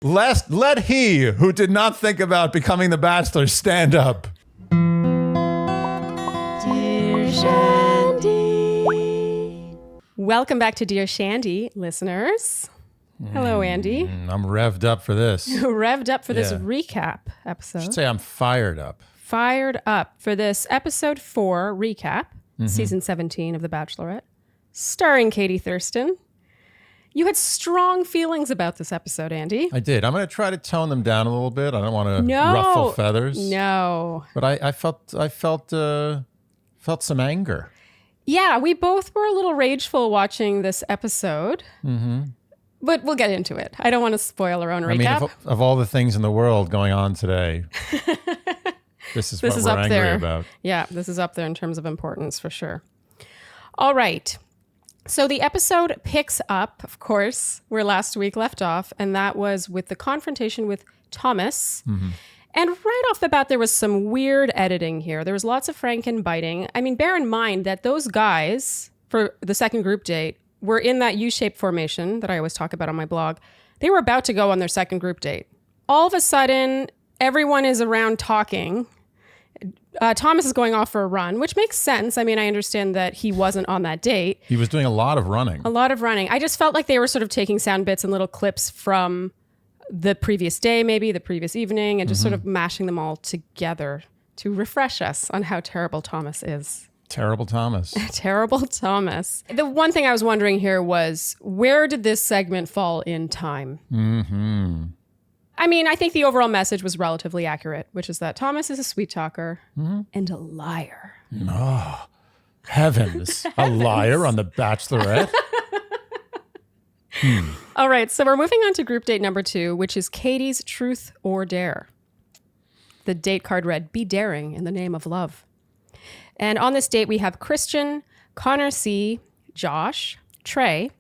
Let he who did not think about becoming the Bachelor stand up. Dear Shandy. Welcome back to Dear Shandy, listeners. Hello, Andy. I'm revved up for this. Revved up for this recap episode. I should say I'm fired up. Fired up for this episode 4 recap, season 17 of The Bachelorette, starring Katie Thurston. You had strong feelings about this episode, Andy. I did. I'm going to try to tone them down a little bit. I don't want to ruffle feathers. No. But I felt some anger. Yeah, we both were a little rageful watching this episode. Mm-hmm. But we'll get into it. I don't want to spoil our own recap. I mean, of all the things in the world going on today, this is what we're angry about. Yeah, this is up there in terms of importance for sure. All right. So the episode picks up, of course, where last week left off, and that was with the confrontation with Thomas. Mm-hmm. And right off the bat, there was some weird editing here. There was lots of franken biting. I mean, bear in mind that those guys, for the second group date, were in that U-shaped formation that I always talk about on my blog. They were about to go on their second group date. All of a sudden, everyone is around talking. Thomas is going off for a run, which makes sense. I mean, I understand that he wasn't on that date. He was doing a lot of running. I just felt like they were sort of taking sound bits and little clips from the previous day, maybe the previous evening, and just sort of mashing them all together to refresh us on how terrible Thomas is. Terrible Thomas. Terrible Thomas. The one thing I was wondering here was, where did this segment fall in time? Mm-hmm. I mean, I think the overall message was relatively accurate, which is that Thomas is a sweet talker and a liar. Oh, heavens. A liar on The Bachelorette? All right, so we're moving on to group date number 2, which is Katie's Truth or Dare. The date card read, "Be daring in the name of love." And on this date, we have Christian, Connor C., Josh, Trey,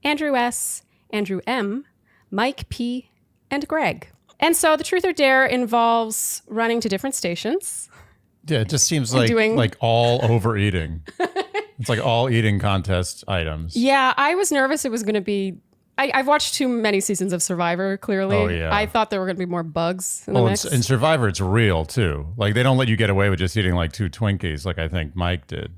Andrew S., Andrew M., Mike P., and Greg. And so the Truth or Dare involves running to different stations. Yeah, it just seems like all overeating. It's like all eating contest items. Yeah, I was nervous it was going to be... I've watched too many seasons of Survivor, clearly. Oh, yeah. I thought there were going to be more bugs in the mix. In Survivor, it's real, too. Like, they don't let you get away with just eating like 2 Twinkies like I think Mike did.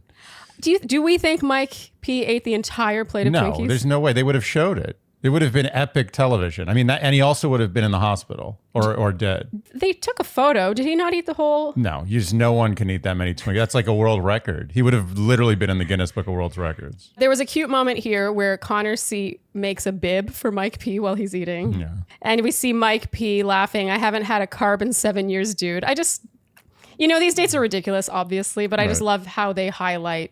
Do we think Mike P. ate the entire plate of Twinkies? No, there's no way. They would have showed it. It would have been epic television. I mean, and he also would have been in the hospital or dead. They took a photo. Did he not eat the whole? No, no one can eat that many Twinkies. That's like a world record. He would have literally been in the Guinness Book of World Records. There was a cute moment here where Connor C. makes a bib for Mike P. while he's eating. Yeah. And we see Mike P. laughing. "I haven't had a carb in 7 years, dude." These dates are ridiculous, obviously, but I just love how they highlight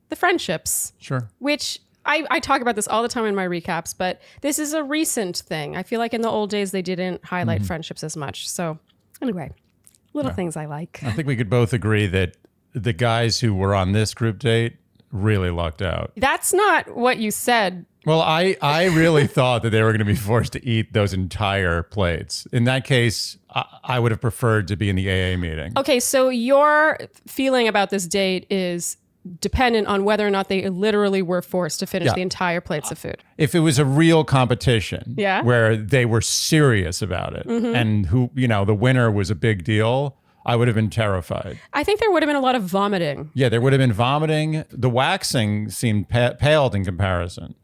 the friendships. Sure. Which... I talk about this all the time in my recaps, but this is a recent thing. I feel like in the old days, they didn't highlight friendships as much. So anyway, things I like. I think we could both agree that the guys who were on this group date really lucked out. That's not what you said. Well, I really thought that they were going to be forced to eat those entire plates. In that case, I would have preferred to be in the AA meeting. Okay, so your feeling about this date is dependent on whether or not they literally were forced to finish the entire plates of food. If it was a real competition where they were serious about it and the winner was a big deal, I would have been terrified. I think there would have been a lot of vomiting. Yeah, there would have been vomiting. The waxing seemed paled in comparison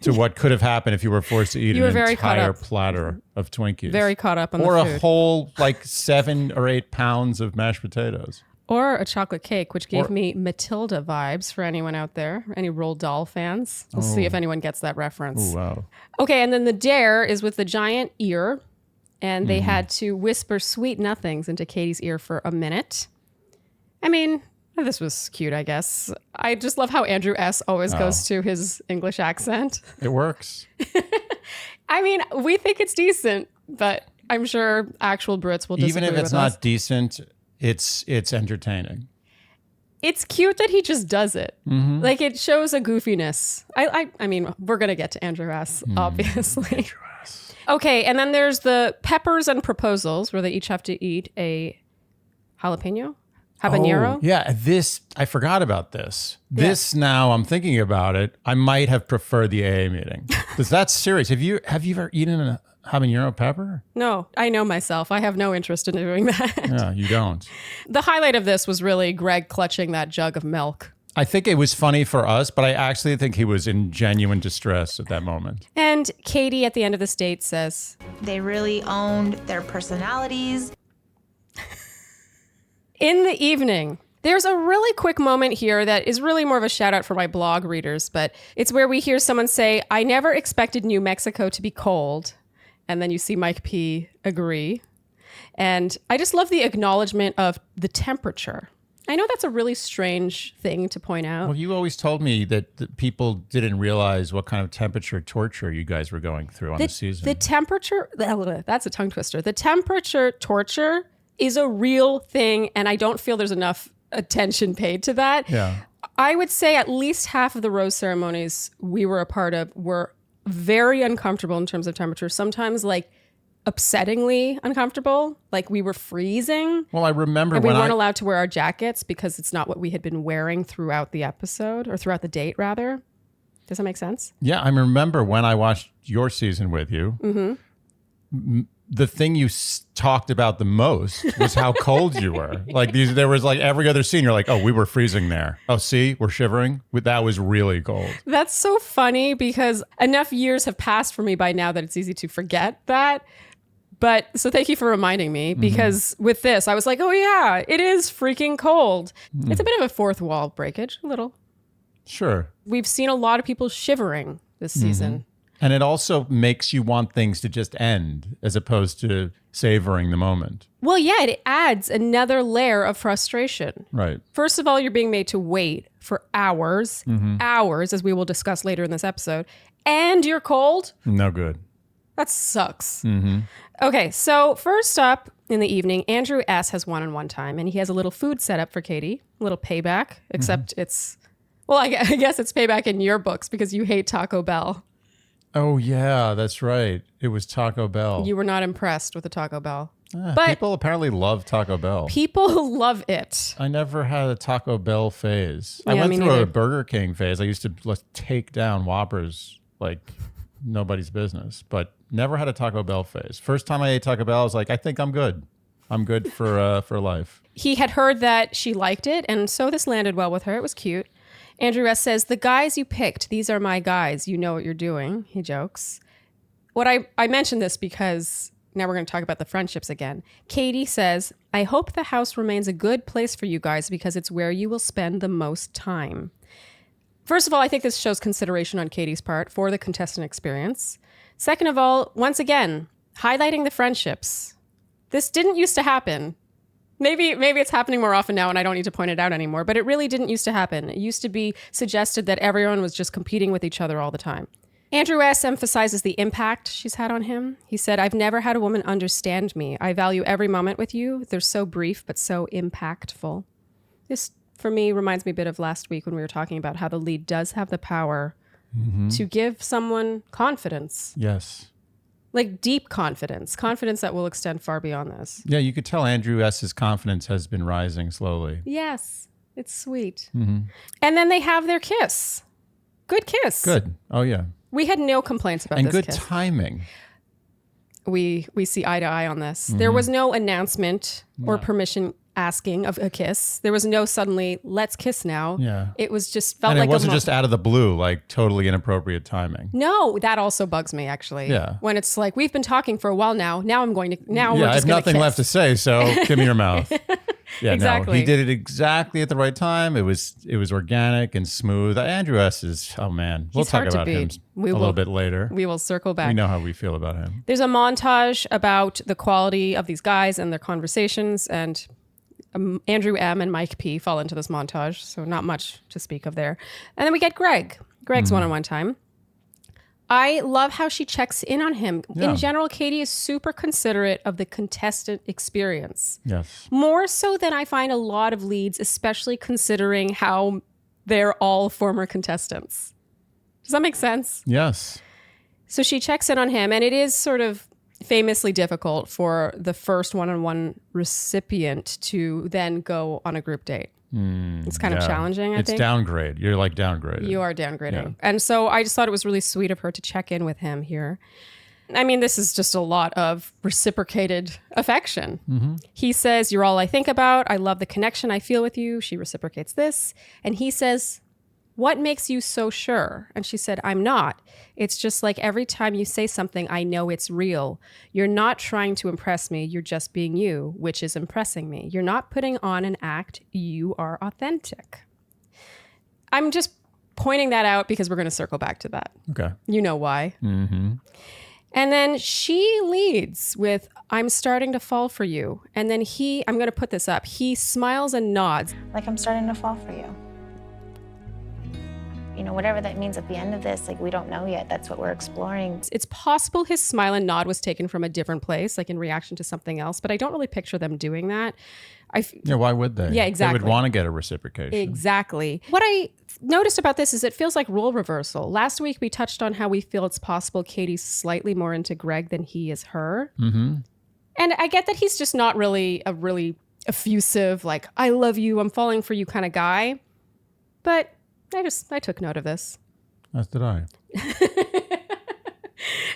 to what could have happened if you were forced to eat an entire platter of Twinkies. Very caught up on the food. Or a whole 7 or 8 pounds of mashed potatoes. Or a chocolate cake, which gave me Matilda vibes for anyone out there, any Roald Dahl fans. We'll see if anyone gets that reference. Oh, wow. Okay, and then the dare is with the giant ear, and they had to whisper sweet nothings into Katie's ear for a minute. I mean, this was cute, I guess. I just love how Andrew S. always goes to his English accent. It works. I mean, we think it's decent, but I'm sure actual Brits will disagree with us. Even if it's not decent... It's entertaining. It's cute that he just does it. Mm-hmm. Like, it shows a goofiness. I mean, we're going to get to Andrew S., obviously. Andrew S. Okay, and then there's the peppers and proposals, where they each have to eat a habanero. Oh, yeah, I forgot about this. Now I'm thinking about it, I might have preferred the AA meeting. Because that's serious. Have you ever eaten a Habanero pepper? No, I know myself. I have no interest in doing that. Yeah, you don't. The highlight of this was really Greg clutching that jug of milk. I think it was funny for us, but I actually think he was in genuine distress at that moment. And Katie at the end of this date says, they really owned their personalities. In the evening, there's a really quick moment here that is really more of a shout out for my blog readers, but it's where we hear someone say, I never expected New Mexico to be cold. And then you see Mike P. agree. And I just love the acknowledgement of the temperature. I know that's a really strange thing to point out. Well, you always told me that people didn't realize what kind of temperature torture you guys were going through on the season. The temperature, that's a tongue twister. The temperature torture is a real thing, and I don't feel there's enough attention paid to that. Yeah. I would say at least half of the rose ceremonies we were a part of were very uncomfortable in terms of temperature. Sometimes like upsettingly uncomfortable, like we were freezing. Well, I remember and we weren't allowed to wear our jackets because it's not what we had been wearing throughout the episode, or throughout the date rather. Does that make sense? Yeah, I remember when I watched your season with you, the thing you talked about the most was how cold you were. Like there was like every other scene, you're like, oh, we were freezing there. Oh, see, we're shivering. That was really cold. That's so funny because enough years have passed for me by now that it's easy to forget that. But so thank you for reminding me, because with this, I was like, oh yeah, it is freaking cold. It's a bit of a fourth wall breakage, a little. Sure. We've seen a lot of people shivering this season. And it also makes you want things to just end as opposed to savoring the moment. Well, yeah, it adds another layer of frustration. Right. First of all, you're being made to wait for hours, as we will discuss later in this episode, and you're cold. No good. That sucks. Okay, so first up in the evening, Andrew S. has one-on-one time, and he has a little food set up for Katie, a little payback, except it's, well, I guess it's payback in your books because you hate Taco Bell. Oh, yeah, that's right. It was Taco Bell. You were not impressed with the Taco Bell. But people apparently love Taco Bell. People love it. I never had a Taco Bell phase. Yeah, I went me through neither. a Burger King phase. I used to take down Whoppers like nobody's business, but never had a Taco Bell phase. First time I ate Taco Bell, I was like, I think I'm good. I'm good for life. He had heard that she liked it, and so this landed well with her. It was cute. Andrew S. says, the guys you picked, these are my guys. You know what you're doing, he jokes. What I mentioned this because now we're going to talk about the friendships again. Katie says, I hope the house remains a good place for you guys because it's where you will spend the most time. First of all, I think this shows consideration on Katie's part for the contestant experience. Second of all, once again, highlighting the friendships. This didn't used to happen. Maybe it's happening more often now and I don't need to point it out anymore, but it really didn't used to happen. It used to be suggested that everyone was just competing with each other all the time. Andrew S. emphasizes the impact she's had on him. He said, I've never had a woman understand me. I value every moment with you. They're so brief, but so impactful. This, for me, reminds me a bit of last week when we were talking about how the lead does have the power to give someone confidence. Yes. Like deep confidence that will extend far beyond this. Yeah, you could tell Andrew S.'s confidence has been rising slowly. Yes, it's sweet. And then they have their kiss. Good kiss. Good. Oh, yeah. We had no complaints about And this good kiss. timing. We see eye to eye on this. There was no announcement or permission asking of a kiss. There was no suddenly, let's kiss now. Yeah. It was just felt And like it wasn't a just out of the blue, like totally inappropriate timing. No, that also bugs me actually. Yeah. When it's like, we've been talking for a while now. Now I'm going to, now we're Yeah, I have just going to nothing kiss. left to say, so give me your mouth. Yeah, Exactly. No, he did it exactly at the right time. It was organic and smooth. Andrew S. is, oh man, we'll He's talk hard to about him beat. a little bit later. We will circle back. We know how we feel about him. There's a montage about the quality of these guys and their conversations, and Andrew M. and Mike P. fall into this montage, so not much to speak of there. And then we get Greg's one-on-one time. I love how she checks in on him. Yeah. In general, Katie is super considerate of the contestant experience. Yes. More so than I find a lot of leads, especially considering how they're all former contestants. Does that make sense? Yes. So she checks in on him, and it is sort of famously difficult for the first one-on-one recipient to then go on a group date. It's kind of challenging, I think. It's downgrade. You're like downgraded. You are downgrading. Yeah. And so I just thought it was really sweet of her to check in with him here. I mean, this is just a lot of reciprocated affection. He says, "You're all I think about. I love the connection I feel with you." She reciprocates this. And he says, "What makes you so sure?" And she said, "I'm not. It's just like every time you say something, I know it's real. You're not trying to impress me. You're just being you, which is impressing me. You're not putting on an act. You are authentic." I'm just pointing that out because we're going to circle back to that. Okay. You know why. And then she leads with, "I'm starting to fall for you." And then I'm going to put this up. He smiles and nods. Like, I'm starting to fall for you. You know, whatever that means at the end of this, like, we don't know yet. That's what we're exploring. It's possible his smile and nod was taken from a different place, like in reaction to something else, but I don't really picture them doing that. Yeah, why would they? Yeah, exactly. They would want to get a reciprocation. Exactly. What I noticed about this is it feels like role reversal. Last week, we touched on how we feel it's possible Katie's slightly more into Greg than he is her. And I get that he's just not really a really effusive, like, I love you, I'm falling for you kind of guy. But I took note of this. As did I.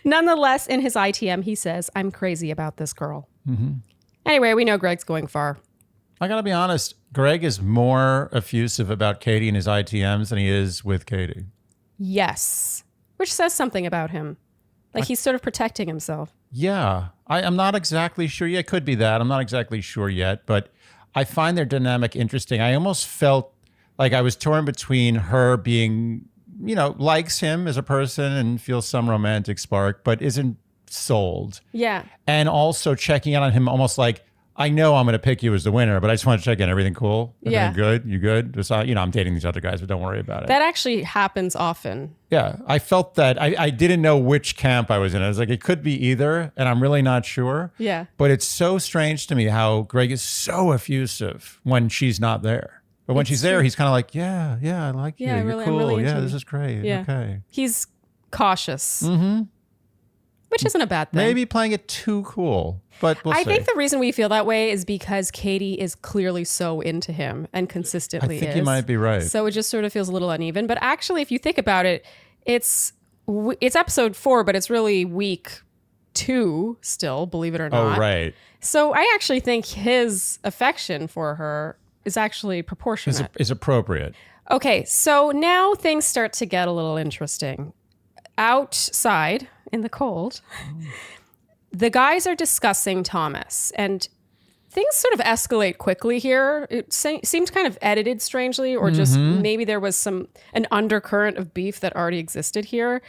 Nonetheless, in his ITM, he says, "I'm crazy about this girl." Anyway, we know Greg's going far. I got to be honest. Greg is more effusive about Katie in his ITMs than he is with Katie. Yes. Which says something about him. Like he's sort of protecting himself. Yeah. I'm not exactly sure. Yeah, it could be that. I'm not exactly sure yet, but I find their dynamic interesting. I almost felt like I was torn between her being, likes him as a person and feels some romantic spark, but isn't sold. Yeah. And also checking in on him almost like, I know I'm going to pick you as the winner, but I just want to check in. Everything cool? Everything good? You good? Just, I'm dating these other guys, but don't worry about it. That actually happens often. Yeah. I felt that. I didn't know which camp I was in. I was like, it could be either, and I'm really not sure. Yeah. But it's so strange to me how Greg is so effusive when she's not there. But when she's there, he's kind of like, yeah, I like you. You're really, cool. I'm really Yeah, into this you. is great. Yeah. Okay. He's cautious. Which isn't a bad thing. Maybe playing it too cool, but we'll see. I think the reason we feel that way is because Katie is clearly so into him and consistently is. I think you might be right. So it just sort of feels a little uneven. But actually, if you think about it, it's episode 4, but it's really week 2 still, believe it or not. Oh, right. So I actually think his affection for her is actually proportionate. Is appropriate. Okay, so now things start to get a little interesting. Outside in the cold, the guys are discussing Thomas, and things sort of escalate quickly here. It seemed kind of edited strangely, or just maybe there was an undercurrent of beef that already existed here.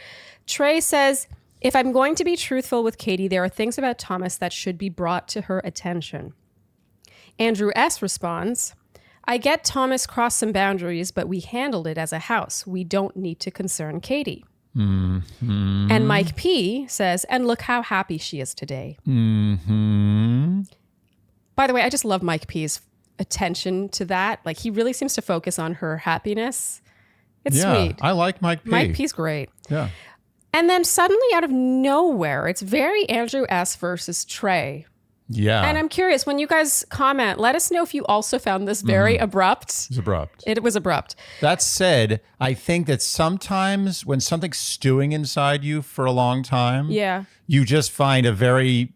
Trey says, "If I'm going to be truthful with Katie, there are things about Thomas that should be brought to her attention." Andrew S. responds, "I get Thomas crossed some boundaries, but we handled it as a house. We don't need to concern Katie." And Mike P says, "And look how happy she is today." By the way, I just love Mike P's attention to that. Like, he really seems to focus on her happiness. It's sweet. I like Mike P. Mike P's great. Yeah. And then suddenly out of nowhere, it's very Andrew S versus Trey. Yeah. And I'm curious, when you guys comment, let us know if you also found this very abrupt. It's abrupt. It was abrupt. That said, I think that sometimes when something's stewing inside you for a long time, you just find a very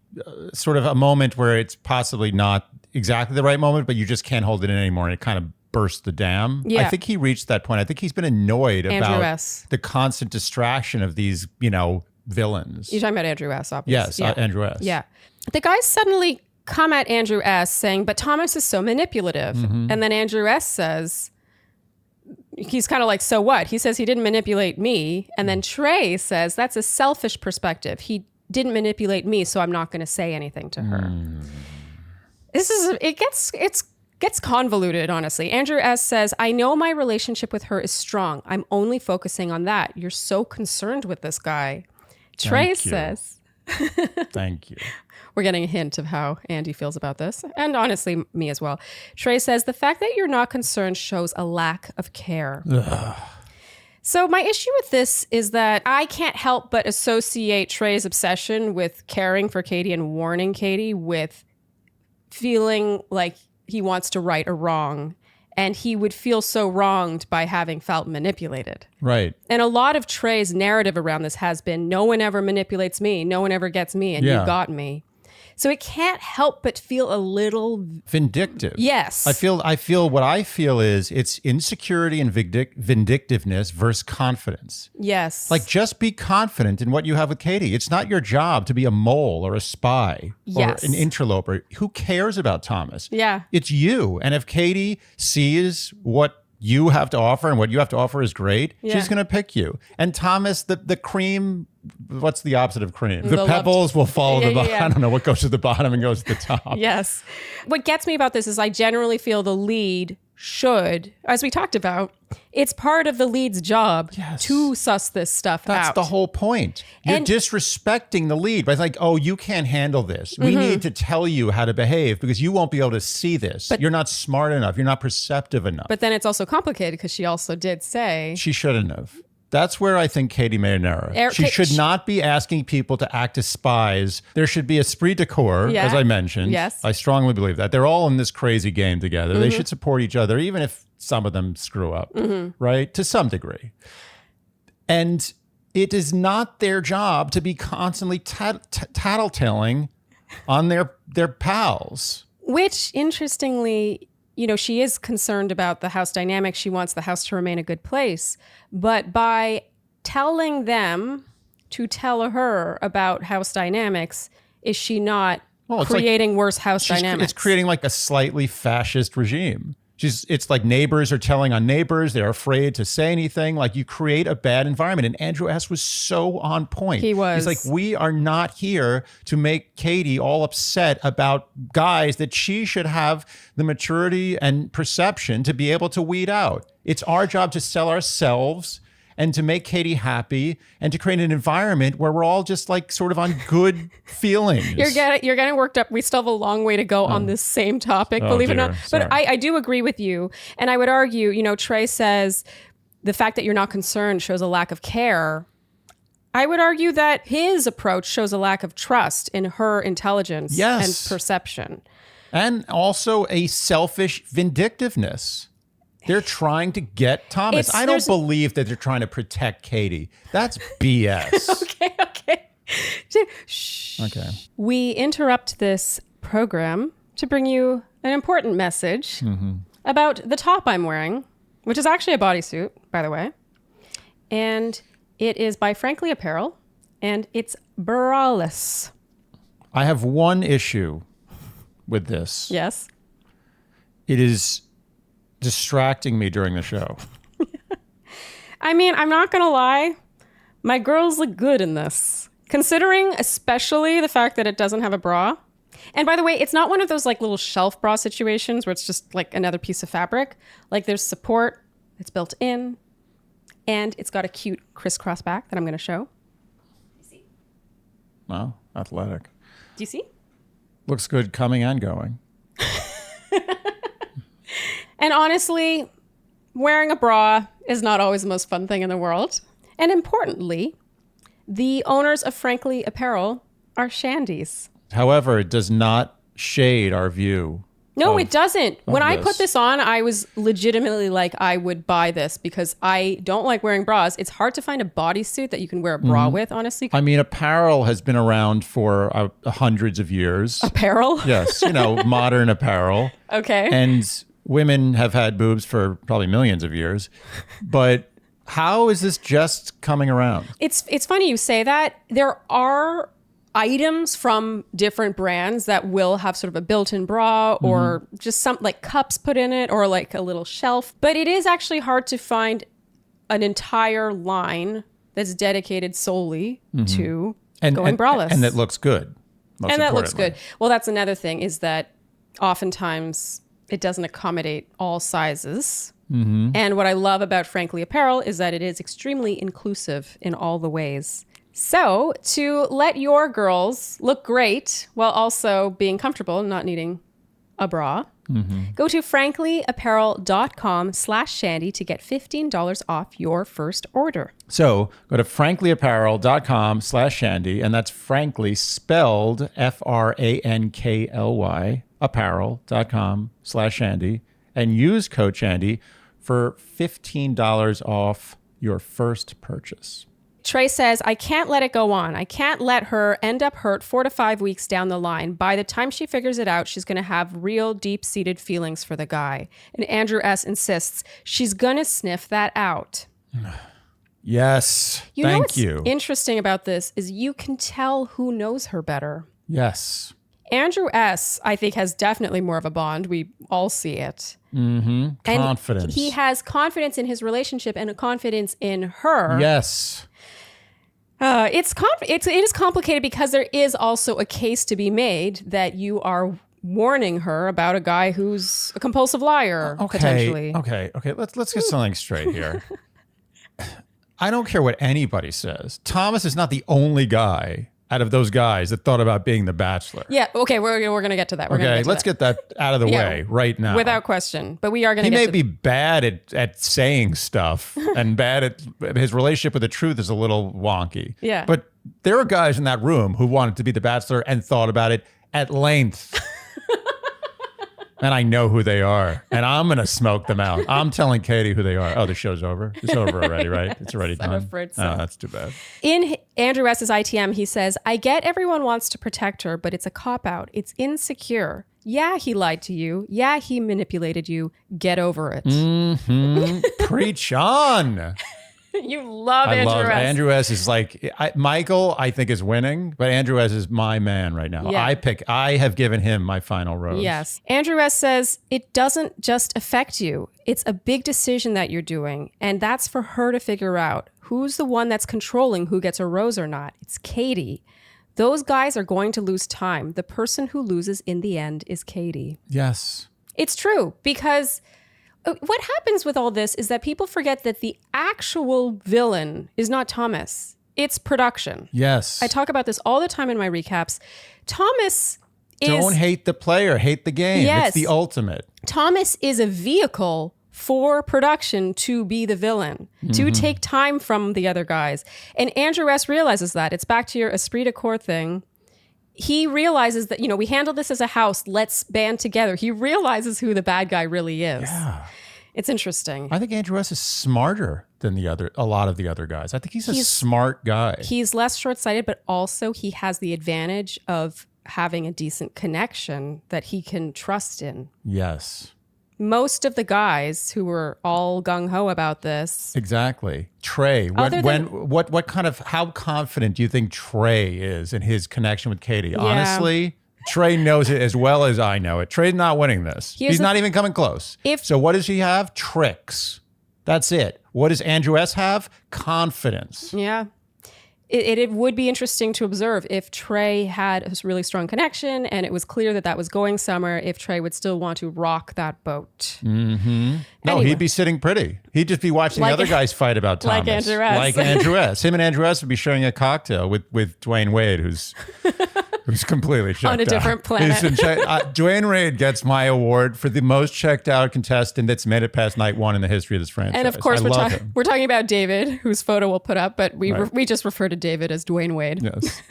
sort of a moment where it's possibly not exactly the right moment, but you just can't hold it in anymore, and it kind of burst the dam. Yeah. I think he reached that point. I think he's been annoyed Andrew about S. the constant distraction of these, villains. You're talking about Andrew S, obviously. Yes, Andrew S. Yeah. The guys suddenly come at Andrew S saying, "But Thomas is so manipulative." And then Andrew S says, he's kind of like, "So what?" He says he didn't manipulate me. And then Trey says, "That's a selfish perspective. He didn't manipulate me, so I'm not going to say anything to her." It gets convoluted, honestly. Andrew S says, "I know my relationship with her is strong. I'm only focusing on that. You're so concerned with this guy." Trey says, "Thank you." We're getting a hint of how Andy feels about this, and honestly, me as well. Trey says, "The fact that you're not concerned shows a lack of care." So my issue with this is that I can't help but associate Trey's obsession with caring for Katie and warning Katie with feeling like he wants to right a wrong and he would feel so wronged by having felt manipulated. Right. And a lot of Trey's narrative around this has been, no one ever manipulates me, no one ever gets me, and you got me. So it can't help but feel a little vindictive. Yes. I feel what I feel is it's insecurity and vindictiveness versus confidence. Yes. Like, just be confident in what you have with Katie. It's not your job to be a mole or a spy or an interloper. Who cares about Thomas? Yeah. It's you. And if Katie sees what you have to offer and what you have to offer is great, she's going to pick you. And Thomas, the cream, what's the opposite of cream? The pebbles will fall to the bottom. I don't know what goes to the bottom and goes to the top. Yes. What gets me about this is I generally feel the lead should, as we talked about, it's part of the lead's job to suss this stuff out. That's the whole point. You're disrespecting the lead by like, oh, you can't handle this. We need to tell you how to behave because you won't be able to see this. But you're not smart enough. You're not perceptive enough. But then it's also complicated because she also did say... She shouldn't have. That's where I think Katie made an error. She should not be asking people to act as spies. There should be esprit de corps, as I mentioned. Yes. I strongly believe that. They're all in this crazy game together. They should support each other, even if some of them screw up, right? To some degree. And it is not their job to be constantly tattletelling on their pals. Which, interestingly... You know, she is concerned about the house dynamic. She wants the house to remain a good place. But by telling them to tell her about house dynamics, is she not creating worse house dynamics? It's creating like a slightly fascist regime. It's like neighbors are telling on neighbors. They're afraid to say anything. Like, you create a bad environment. And Andrew S. was so on point. He was. He's like, we are not here to make Katie all upset about guys that she should have the maturity and perception to be able to weed out. It's our job to sell ourselves and to make Katie happy and to create an environment where we're all just like sort of on good feelings. You're getting worked up. We still have a long way to go on this same topic, believe it or not. But I do agree with you. And I would argue, you know, Trey says the fact that you're not concerned shows a lack of care. I would argue that his approach shows a lack of trust in her intelligence and perception. And also a selfish vindictiveness. They're trying to get Thomas. I don't believe that they're trying to protect Katie. That's BS. Okay. Shh. Okay. We interrupt this program to bring you an important message about the top I'm wearing, which is actually a bodysuit, by the way. And it is by Frankly Apparel, and it's braless. I have one issue with this. Yes. It is distracting me during the show. I mean, I'm not going to lie. My girls look good in this, considering especially the fact that it doesn't have a bra. And by the way, it's not one of those like little shelf bra situations where it's just like another piece of fabric. Like, there's support, it's built in, and it's got a cute crisscross back that I'm going to show. You see? Wow, athletic. Do you see? Looks good coming and going. And honestly, wearing a bra is not always the most fun thing in the world. And importantly, the owners of Frankly Apparel are Shandies. However, it does not shade our view. No, it doesn't. When I put this on, I was legitimately like, I would buy this because I don't like wearing bras. It's hard to find a bodysuit that you can wear a bra with, honestly. I mean, apparel has been around for hundreds of years. Apparel? Yes, modern apparel. Okay. And women have had boobs for probably millions of years. But how is this just coming around? It's funny you say that. There are items from different brands that will have sort of a built-in bra or just some like cups put in it or like a little shelf. But it is actually hard to find an entire line that's dedicated solely to going braless. And that looks good. And that looks good. Well, that's another thing is that oftentimes it doesn't accommodate all sizes. And what I love about Frankly Apparel is that it is extremely inclusive in all the ways. So to let your girls look great while also being comfortable and not needing a bra, go to franklyapparel.com/Shandy to get $15 off your first order. So go to franklyapparel.com/Shandy, and that's Frankly spelled Frankly, apparel.com/Shandy. and use code Shandy for $15 off your first purchase. Trey says, I can't let it go on. I can't let her end up hurt 4 to 5 weeks down the line. By the time she figures it out, she's going to have real deep-seated feelings for the guy. And Andrew S. insists she's going to sniff that out. Yes. Thank you. What's interesting about this is you can tell who knows her better. Yes. Andrew S., I think, has definitely more of a bond. We all see it. Mm-hmm. Confidence. And he has confidence in his relationship and a confidence in her. Yes. It is complicated because there is also a case to be made that you are warning her about a guy who's a compulsive liar, potentially. Okay. Let's get something straight here. I don't care what anybody says. Thomas is not the only guy out of those guys that thought about being the Bachelor. Yeah. Okay. We're going to get to that. Let's get that out of the way right now. Without question. But we are going to He may be bad at saying stuff and bad at his relationship with the truth is a little wonky. Yeah. But there are guys in that room who wanted to be the Bachelor and thought about it at length. And I know who they are. And I'm going to smoke them out. I'm telling Katie who they are. Oh, the show's over? It's over already, right? It's already done? I'm afraid so. Oh, that's too bad. In Andrew S.'s ITM, he says, I get everyone wants to protect her, but it's a cop-out. It's insecure. Yeah, he lied to you. Yeah, he manipulated you. Get over it. Mm-hmm. Preach on. You love Andrew S. Andrew S. is like, Michael, I think, is winning, but Andrew S. is my man right now. Yeah. I have given him my final rose. Yes. Andrew S. says, it doesn't just affect you. It's a big decision that you're doing. And that's for her to figure out. Who's the one that's controlling who gets a rose or not? It's Katie. Those guys are going to lose time. The person who loses in the end is Katie. Yes. It's true, because what happens with all this is that people forget that the actual villain is not Thomas. It's production. Yes. I talk about this all the time in my recaps. Thomas is... Don't hate the player, hate the game. Yes. It's the ultimate. Thomas is a vehicle for production to be the villain, to take time from the other guys. And Andrew S. realizes that. It's back to your esprit de corps thing. He realizes that, we handle this as a house. Let's band together. He realizes who the bad guy really is. Yeah. It's interesting. I think Andrew S. is smarter than a lot of the other guys. I think he's a smart guy. He's less short-sighted, but also he has the advantage of having a decent connection that he can trust in. Yes. Most of the guys who were all gung-ho about this. Exactly. Trey, how confident do you think Trey is in his connection with Katie? Yeah. Honestly, Trey knows it as well as I know it. Trey's not winning this. He's not even coming close. So what does he have? Tricks. That's it. What does Andrew S. have? Confidence. Yeah. It would be interesting to observe if Trey had a really strong connection and it was clear that was going somewhere, if Trey would still want to rock that boat. Mm-hmm. No, Anyway. he'd be sitting pretty. He'd just be watching the other guys fight about Thomas. Like Andrew S. Like Andrew S. Him and Andrew S. would be sharing a cocktail with Dwayne Wade, who's completely checked out. On a different planet. Dwayne Wade gets my award for the most checked out contestant that's made it past night one in the history of this franchise. And of course, him. we're talking about David, whose photo we'll put up, but we just refer to David as Dwayne Wade. Yes.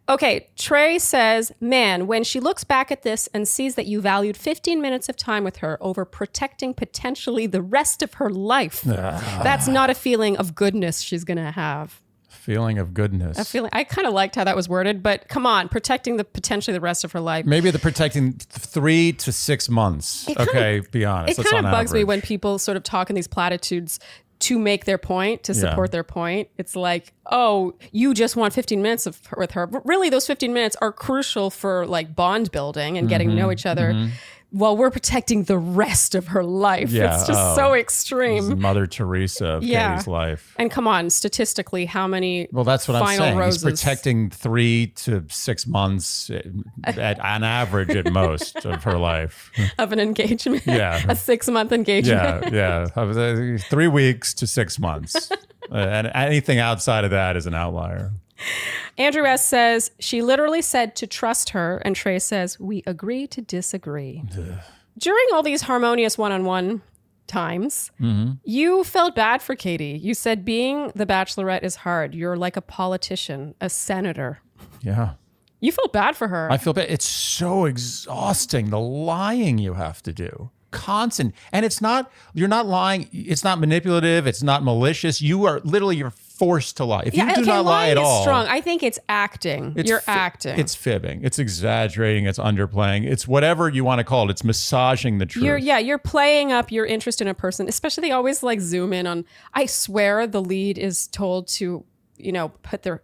Okay, Trey says, man, when she looks back at this and sees that you valued 15 minutes of time with her over protecting potentially the rest of her life, that's not a feeling of goodness she's going to have. Feeling of goodness. I kind of liked how that was worded, but come on, protecting potentially the rest of her life. Maybe the protecting 3 to 6 months. Be honest. It kind of bugs me when people sort of talk in these platitudes to make their point, to support their point. It's like, oh, you just want 15 minutes with her. But really, those 15 minutes are crucial for like bond building and getting to know each other. While we're protecting the rest of her life. Yeah, it's just so extreme. Mother Teresa of Katie's life. And come on, statistically, how many that's what I'm saying. Roses? He's protecting 3 to 6 months on average at most of her life. Of an engagement. Yeah. A 6-month engagement. Yeah. 3 weeks to 6 months. And anything outside of that is an outlier. Andrew S. says, she literally said to trust her, and Trey says, we agree to disagree. During all these harmonious one-on-one times, you felt bad for Katie. You said being the Bachelorette is hard. You're like a politician, a senator. Yeah. You felt bad for her. I feel bad. It's so exhausting, the lying you have to do. constant. And you're not lying. It's not manipulative. It's not malicious. You're forced to lie. If you do not lie at all. Strong. I think it's acting. You're acting. It's fibbing. It's exaggerating. It's underplaying. It's whatever you want to call it. It's massaging the truth. You're playing up your interest in a person. Especially they always like zoom in on, I swear the lead is told to, put their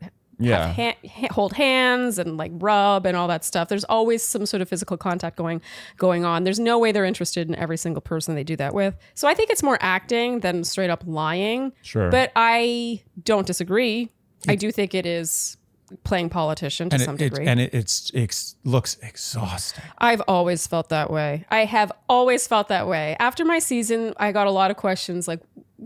hold hands and like rub and all that stuff. There's always some sort of physical contact going on. There's no way they're interested in every single person they do that with. So I think it's more acting than straight up lying. Sure. But I don't disagree. I do think it is playing politician to some degree. And it looks exhausting. I've always felt that way. I have always felt that way. After my season, I got a lot of questions like,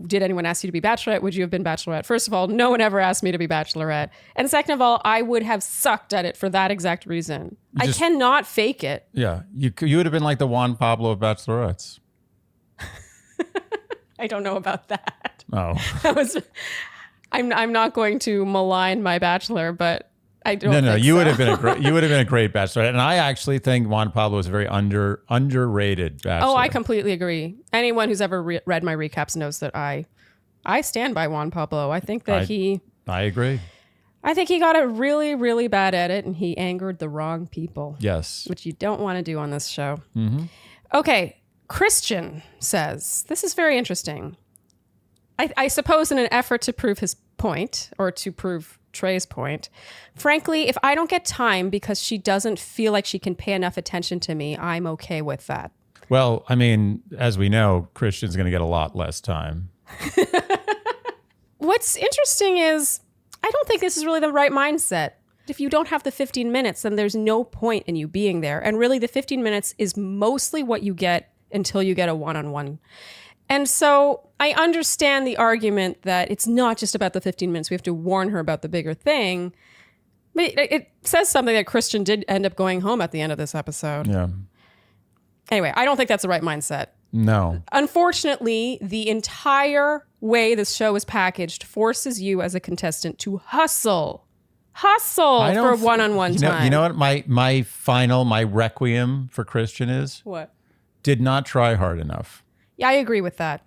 did anyone ask you to be Bachelorette? Would you have been Bachelorette? First of all, no one ever asked me to be Bachelorette. And second of all, I would have sucked at it for that exact reason. I cannot fake it. Yeah. You would have been like the Juan Pablo of Bachelorettes. I don't know about that. Oh. I'm not going to malign my Bachelor, but I don't think you so. would have been a great Bachelorette. And I actually think Juan Pablo is a very underrated Bachelor. Oh, I completely agree. Anyone who's ever read my recaps knows that I stand by Juan Pablo. I think that I agree. I think he got it really, really bad at it, and he angered the wrong people. Yes. Which you don't want to do on this show. Mm-hmm. Okay. Christian says, this is very interesting. I suppose in an effort to prove his point, or to prove Trey's point, frankly, if I don't get time because she doesn't feel like she can pay enough attention to me, I'm okay with that. Well, I mean, as we know, Christian's going to get a lot less time. What's interesting is I don't think this is really the right mindset. If you don't have the 15 minutes, then there's no point in you being there. And really the 15 minutes is mostly what you get until you get a one-on-one. And so I understand the argument that it's not just about the 15 minutes. We have to warn her about the bigger thing. But it says something that Christian did end up going home at the end of this episode. Yeah. Anyway, I don't think that's the right mindset. No. Unfortunately, the entire way this show is packaged forces you as a contestant to hustle for one-on-one time. You know what my requiem for Christian is? What? Did not try hard enough. Yeah, I agree with that.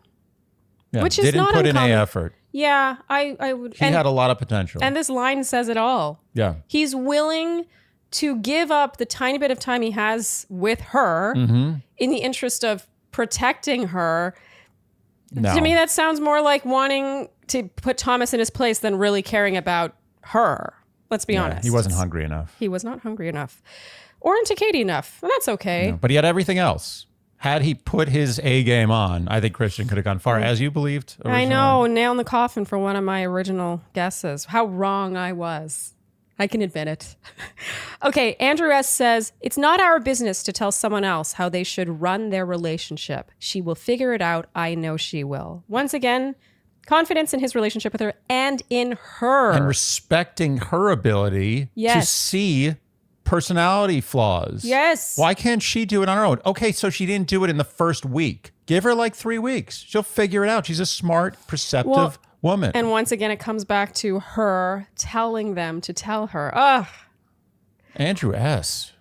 Yeah, Which is didn't not put uncommon. in a effort. Yeah, I would. He had a lot of potential. And this line says it all. Yeah. He's willing to give up the tiny bit of time he has with her in the interest of protecting her. No. To me, that sounds more like wanting to put Thomas in his place than really caring about her. Let's be honest. He wasn't hungry enough. He was not hungry enough. Or into Katie enough. And that's okay. No, but he had everything else. Had he put his A game on, I think Christian could have gone far, as you believed originally. I know, nail in the coffin for one of my original guesses. How wrong I was. I can admit it. Okay, Andrew S. says, it's not our business to tell someone else how they should run their relationship. She will figure it out. I know she will. Once again, confidence in his relationship with her and in her. And respecting her ability to see personality flaws. Yes. Why can't she do it on her own? Okay, so she didn't do it in the first week. Give her like 3 weeks. She'll figure it out. She's a smart, perceptive woman. And once again, it comes back to her telling them to tell her. Ugh. Andrew S.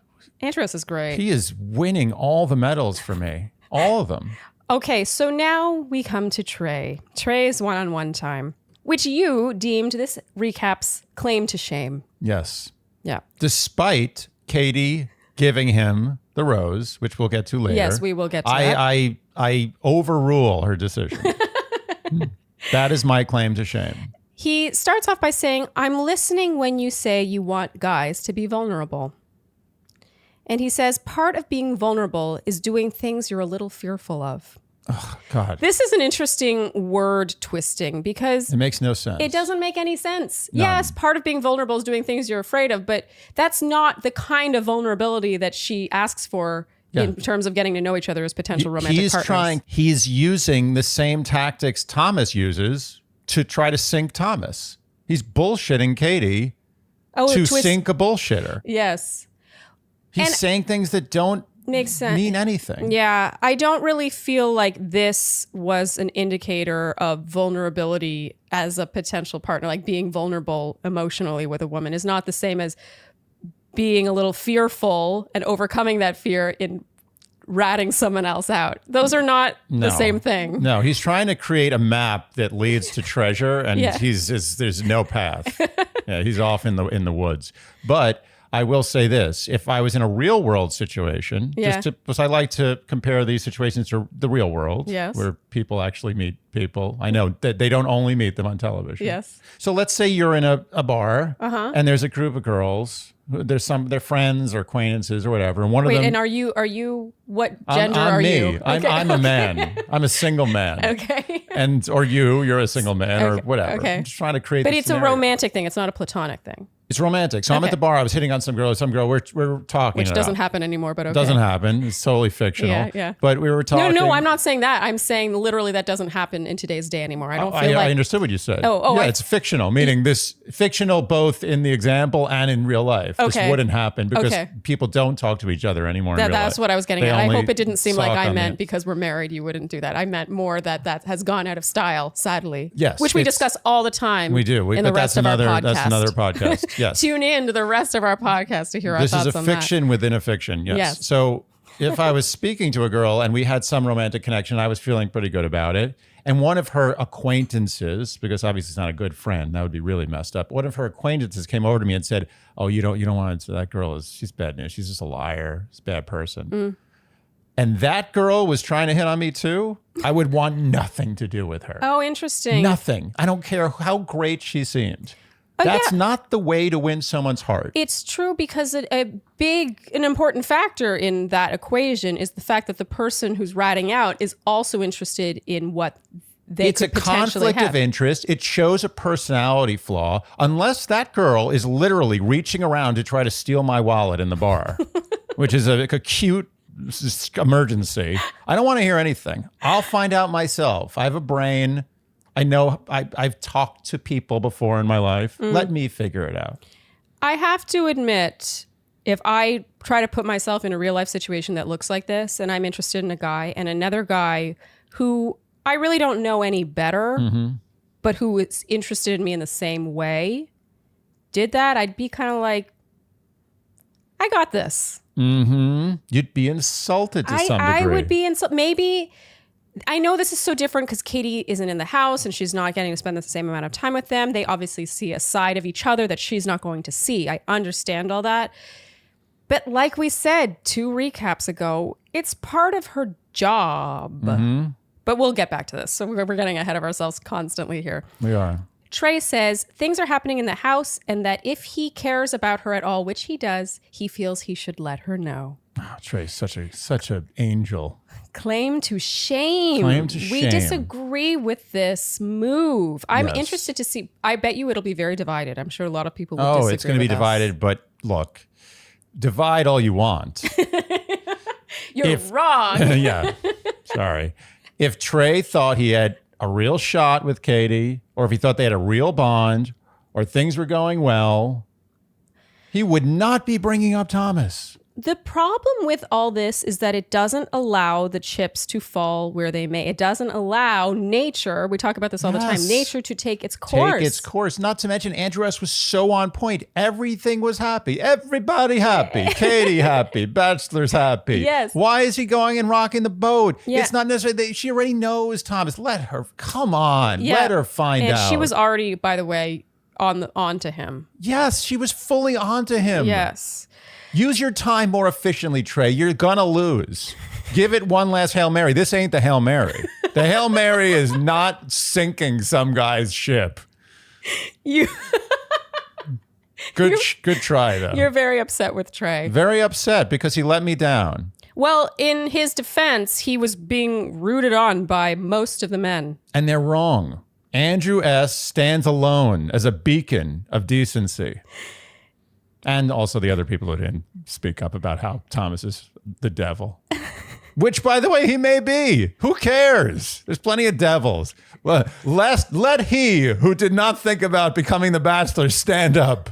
Is great. He is winning all the medals for me. All of them. Okay, so now we come to Trey. Trey's one-on-one time, which you deemed this recap's claim to shame. Yes. Yeah. Despite Katie giving him the rose, which we'll get to later. Yes, we will get to that. I overrule her decision. That is my claim to shame. He starts off by saying, I'm listening when you say you want guys to be vulnerable. And he says, part of being vulnerable is doing things you're a little fearful of. Oh, God. This is an interesting word twisting because it makes no sense. It doesn't make any sense. None. Yes, part of being vulnerable is doing things you're afraid of, but that's not the kind of vulnerability that she asks for in terms of getting to know each other as potential romantic partners. He's using the same tactics Thomas uses to try to sink Thomas. He's bullshitting Katie to sink a bullshitter. Yes. He's saying things that don't makes sense. Mean anything. Yeah, I don't really feel like this was an indicator of vulnerability as a potential partner. Like being vulnerable emotionally with a woman is not the same as being a little fearful and overcoming that fear in ratting someone else out. Those are not the same thing. No, he's trying to create a map that leads to treasure, and Yeah. there's no path. Yeah, he's off in the woods. But I will say this: if I was in a real world situation, because I like to compare these situations to the real world, Yes. where people actually meet people. I know that they don't only meet them on television. Yes. So let's say you're in a bar, and there's a group of girls. There's they're friends or acquaintances or whatever, and one of them. And are you what gender I'm are me. you? I'm a man. I'm a single man. Okay. And or you're a single man or whatever. Okay. I'm just trying to create. But this it's scenario. a romantic thing. It's not a platonic thing. It's romantic. So I'm at the bar. I was hitting on some girl. We're talking. Which it doesn't out. happen anymore, but okay. Doesn't happen. It's totally fictional. Yeah. But we were talking. No, I'm not saying that. I'm saying literally that doesn't happen in today's day anymore. I don't feel I like. understood what you said. Oh, yeah, it's fictional, meaning this fictional both in the example and in real life. This Okay. wouldn't happen because Okay. people don't talk to each other anymore. In real That's life. what I was getting They at. I only hope it didn't seem like talk I on meant because we're married, you wouldn't do that. I meant more that has gone out of style, sadly. Yes, Which we it's- discuss all the time. We do. in the But rest that's of our podcast. That's another podcast. Yes. Tune in to the rest of our podcast to hear our This thoughts is a on fiction within a fiction. Yes. Yes. So if I was speaking to a girl and we had some romantic connection, I was feeling pretty good about it. And one of her acquaintances, because obviously it's not a good friend, that would be really messed up. One of her acquaintances came over to me and said, "Oh, you don't want to. That girl she's bad news. She's just a liar. She's a bad person." And that girl was trying to hit on me too. I would want nothing to do with her. that. Oh, interesting. Nothing. I don't care how great she seemed. That's not the way to win someone's heart. It's true because an important factor in that equation is the fact that the person who's ratting out is also interested in what they could potentially have. It's a conflict of interest. It shows a personality flaw. Unless that girl is literally reaching around to try to steal my wallet in the bar, which is a cute emergency. I don't want to hear anything. I'll find out myself. I have a brain. I know I've talked to people before in my life. Let me figure it out. I have to admit, if I try to put myself in a real life situation that looks like this, and I'm interested in a guy and another guy who I really don't know any better, but who is interested in me in the same way, did that, I'd be kind of like, I got this. You'd be insulted to some degree. I would be insulted. Maybe. I know this is so different because Katie isn't in the house and she's not getting to spend the same amount of time with them. They obviously see a side of each other that she's not going to see. I understand all that. But like we said 2 recaps ago, it's part of her job. But we'll get back to this. So we're getting ahead of ourselves constantly here. We are. Trey says things are happening in the house and that if he cares about her at all, which he does, he feels he should let her know. Oh, Trey's such a angel. Claim to shame. Claim to We shame. disagree with this move. I'm Yes. interested to see. I bet you it'll be very divided. I'm sure a lot of people will disagree. Oh, it's going to be with us. divided. But look, divide all you want. You're wrong. Yeah. Sorry. If Trey thought he had a real shot with Katie, or if he thought they had a real bond, or things were going well, he would not be bringing up Thomas. The problem with all this is that it doesn't allow the chips to fall where they may. It doesn't allow nature, we talk about this all the time, Yes. nature to take its course. Take its course. Not to mention, Andrew S. was so on point. Everything was happy. Everybody happy. Katie happy. Bachelor's happy. Yes. Why is he going and rocking the boat? Yeah. It's not necessarily, she already knows Thomas. Let her, come on. Yeah. Let her find and out. she was already, by the way, on to him. Yes, she was fully onto him. Yes. Use your time more efficiently, Trey. You're gonna lose. Give it one last Hail Mary. This ain't the Hail Mary. The Hail Mary is not sinking some guy's ship. You Good try, though. You're very upset with Trey. Very upset because he let me down. Well, in his defense, he was being rooted on by most of the men. And they're wrong. Andrew S. stands alone as a beacon of decency. And also the other people who didn't speak up about how Thomas is the devil. Which, by the way, he may be. Who cares? There's plenty of devils. Well, let he who did not think about becoming the Bachelor stand up.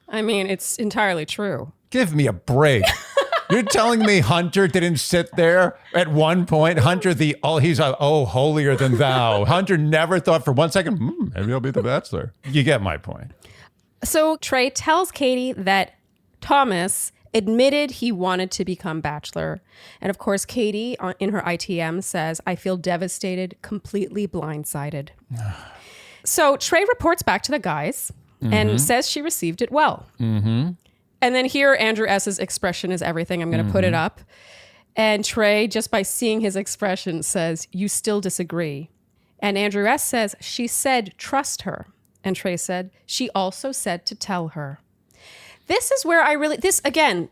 I mean, it's entirely true. Give me a break. You're telling me Hunter didn't sit there at one point? Hunter, he's holier than thou. Hunter never thought for 1 second, maybe I'll be the Bachelor. You get my point. So Trey tells Katie that Thomas admitted he wanted to become Bachelor. And of course, Katie in her ITM says, I feel devastated, completely blindsided. So Trey reports back to the guys and says she received it well. And then here, Andrew S.'s expression is everything. I'm going to put it up. And Trey, just by seeing his expression, says, you still disagree. And Andrew S. says, she said, trust her. And Trey said, she also said to tell her. This is where again,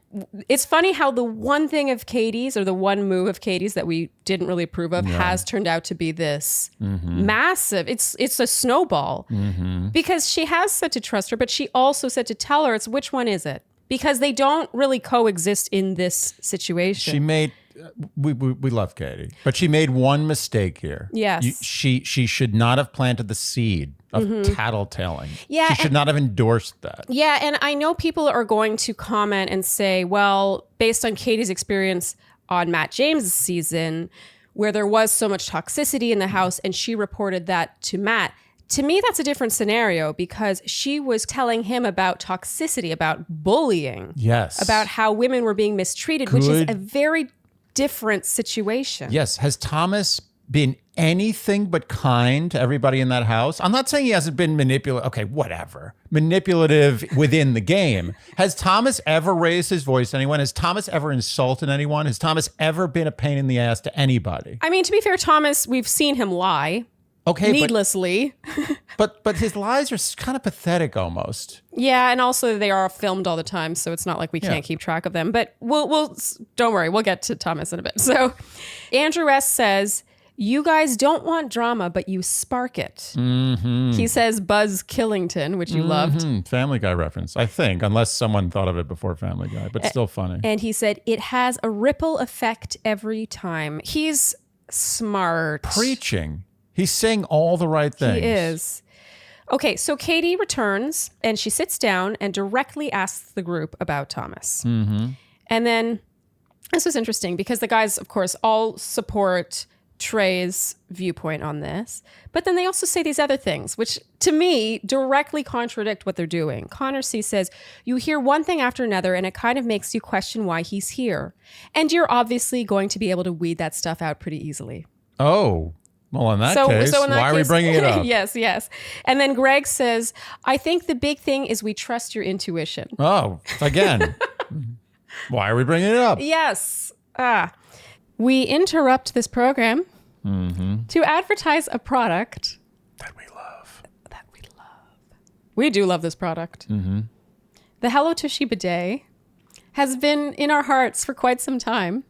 it's funny how the one thing of Katie's or the one move of Katie's that we didn't really approve of has turned out to be this massive, it's a snowball because she has said to trust her, but she also said to tell her. It's which one is it? Because they don't really coexist in this situation. She made, we love Katie, but she made one mistake here. Yes. She should not have planted the seed of tattletaling. Yeah, she should not have endorsed that. Yeah, and I know people are going to comment and say, well, based on Katie's experience on Matt James' season, where there was so much toxicity in the house, and she reported that to Matt. To me, that's a different scenario because she was telling him about toxicity, about bullying. Yes. About how women were being mistreated, which is a very different situation. Yes. Has Thomas been anything but kind to everybody in that house? I'm not saying he hasn't been manipulative. Okay, whatever. Manipulative within the game. Has Thomas ever raised his voice to anyone? Has Thomas ever insulted anyone? Has Thomas ever been a pain in the ass to anybody? I mean, to be fair, Thomas, we've seen him lie. Okay, needlessly. But his lies are kind of pathetic almost. Yeah, and also they are filmed all the time, so it's not like we can't keep track of them. But we'll don't worry, we'll get to Thomas in a bit. So Andrew S. says, you guys don't want drama, but you spark it. He says Buzz Killington, which you loved. Family Guy reference, I think, unless someone thought of it before Family Guy, but still funny. And he said, it has a ripple effect every time. He's smart. Preaching. He's saying all the right things. He is. Okay, so Katie returns and she sits down and directly asks the group about Thomas. And then this was interesting because the guys, of course, all support Trey's viewpoint on this. But then they also say these other things, which to me directly contradict what they're doing. Connor C says, you hear one thing after another and it kind of makes you question why he's here. And you're obviously going to be able to weed that stuff out pretty easily. Oh, well, in that case, why are we bringing it up? Yes. And then Greg says, I think the big thing is we trust your intuition. Oh, again, why are we bringing it up? Yes. We interrupt this program to advertise a product that we love. We do love this product. The Hello Tushy bidet has been in our hearts for quite some time.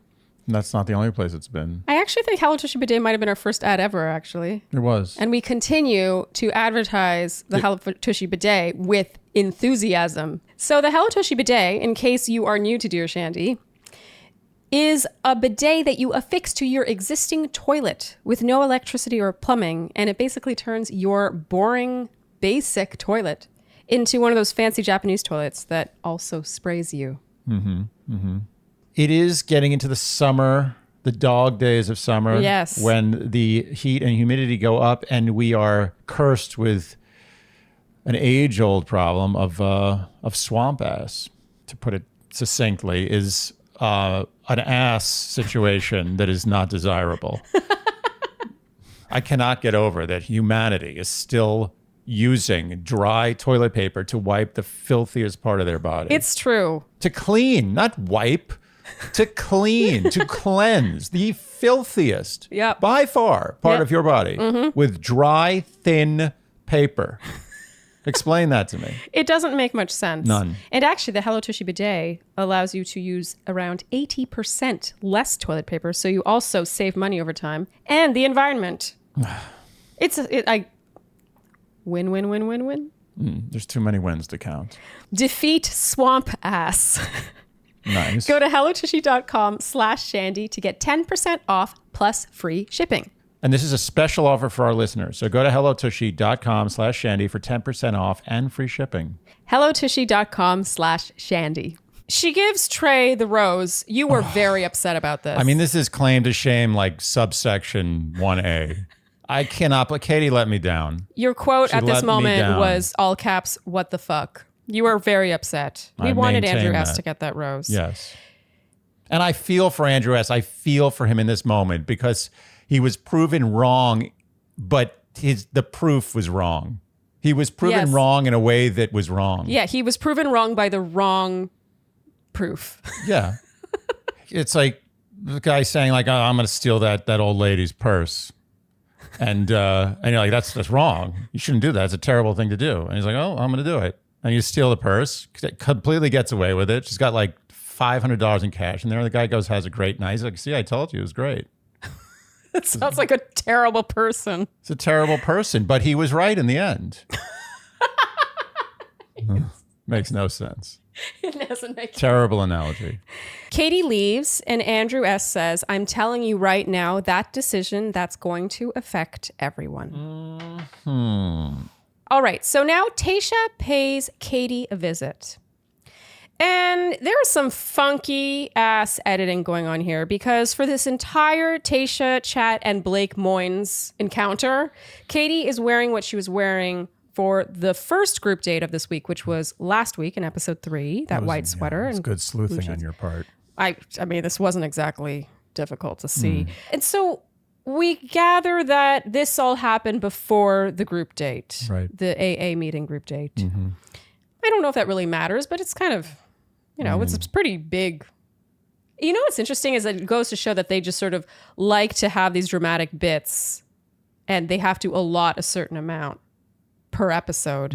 That's not the only place it's been. I actually think Hello Tushy bidet might have been our first ad ever, actually. It was. And we continue to advertise the Hello Tushy bidet with enthusiasm. So the Hello Tushy bidet, in case you are new to Dear Shandy, is a bidet that you affix to your existing toilet with no electricity or plumbing. And it basically turns your boring, basic toilet into one of those fancy Japanese toilets that also sprays you. It is getting into the summer, the dog days of summer. Yes. When the heat and humidity go up and we are cursed with an age-old problem of swamp ass, to put it succinctly, is an ass situation that is not desirable. I cannot get over that humanity is still using dry toilet paper to wipe the filthiest part of their body. It's true. To clean, not wipe. To clean, to cleanse the filthiest, by far, part of your body with dry, thin paper. Explain that to me. It doesn't make much sense. None. And actually, the Hello Tushy bidet allows you to use around 80% less toilet paper, so you also save money over time and the environment. It's win, win, win, win, win. There's too many wins to count. Defeat swamp ass. Nice. Go to hellotushy.com/Shandy to get 10% off plus free shipping. And this is a special offer for our listeners. So go to hellotushy.com/Shandy for 10% off and free shipping. hellotushy.com/Shandy. She gives Trey the rose. You were very upset about this. I mean, this is claim to shame like subsection 1A. I cannot, but Katie let me down. Your quote at this moment was all caps, what the fuck? You were very upset. We I wanted maintain Andrew S. that. to get that rose. Yes. And I feel for Andrew S. I feel for him in this moment because he was proven wrong, but the proof was wrong. He was proven wrong in a way that was wrong. Yeah, he was proven wrong by the wrong proof. Yeah. It's like the guy saying like, oh, I'm going to steal that old lady's purse. And you're like, that's wrong. You shouldn't do that. It's a terrible thing to do. And he's like, oh, I'm going to do it. And you steal the purse. Completely gets away with it. She's got like $500 in cash. And there the guy goes, has a great night. He's like, see, I told you it was great. It sounds like a terrible person. It's a terrible person, but he was right in the end. Makes no sense. It doesn't make sense. Terrible analogy. Katie leaves and Andrew S. says, I'm telling you right now, that decision, that's going to affect everyone. All right. So now Tayshia pays Katie a visit. And there's some funky ass editing going on here because for this entire Tayshia chat and Blake Moynes encounter, Katie is wearing what she was wearing for the first group date of this week, which was last week in episode 3, that white sweater. It's and good sleuthing on your part. I mean, this wasn't exactly difficult to see. And so we gather that this all happened before the group date, right? The AA meeting group date. I don't know if that really matters, but it's kind of, it's pretty big. You know what's interesting is that it goes to show that they just sort of like to have these dramatic bits and they have to allot a certain amount per episode.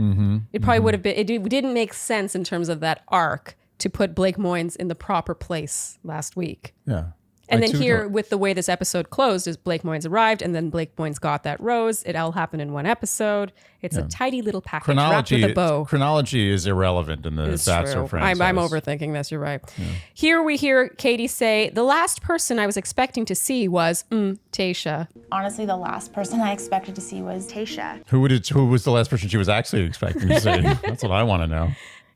It probably would have been, it didn't make sense in terms of that arc to put Blake Moynes in the proper place last week. Yeah. And then here, with the way this episode closed, is Blake Moynes arrived, and then Blake Moynes got that rose. It all happened in one episode. It's a tidy little package wrapped with a bow. Chronology is irrelevant in the Bachelor franchise. I'm overthinking this. You're right. Yeah. Here we hear Katie say, the last person I was expecting to see was Tayshia. Honestly, the last person I expected to see was Tayshia. Who was the last person she was actually expecting to see? That's what I want to know.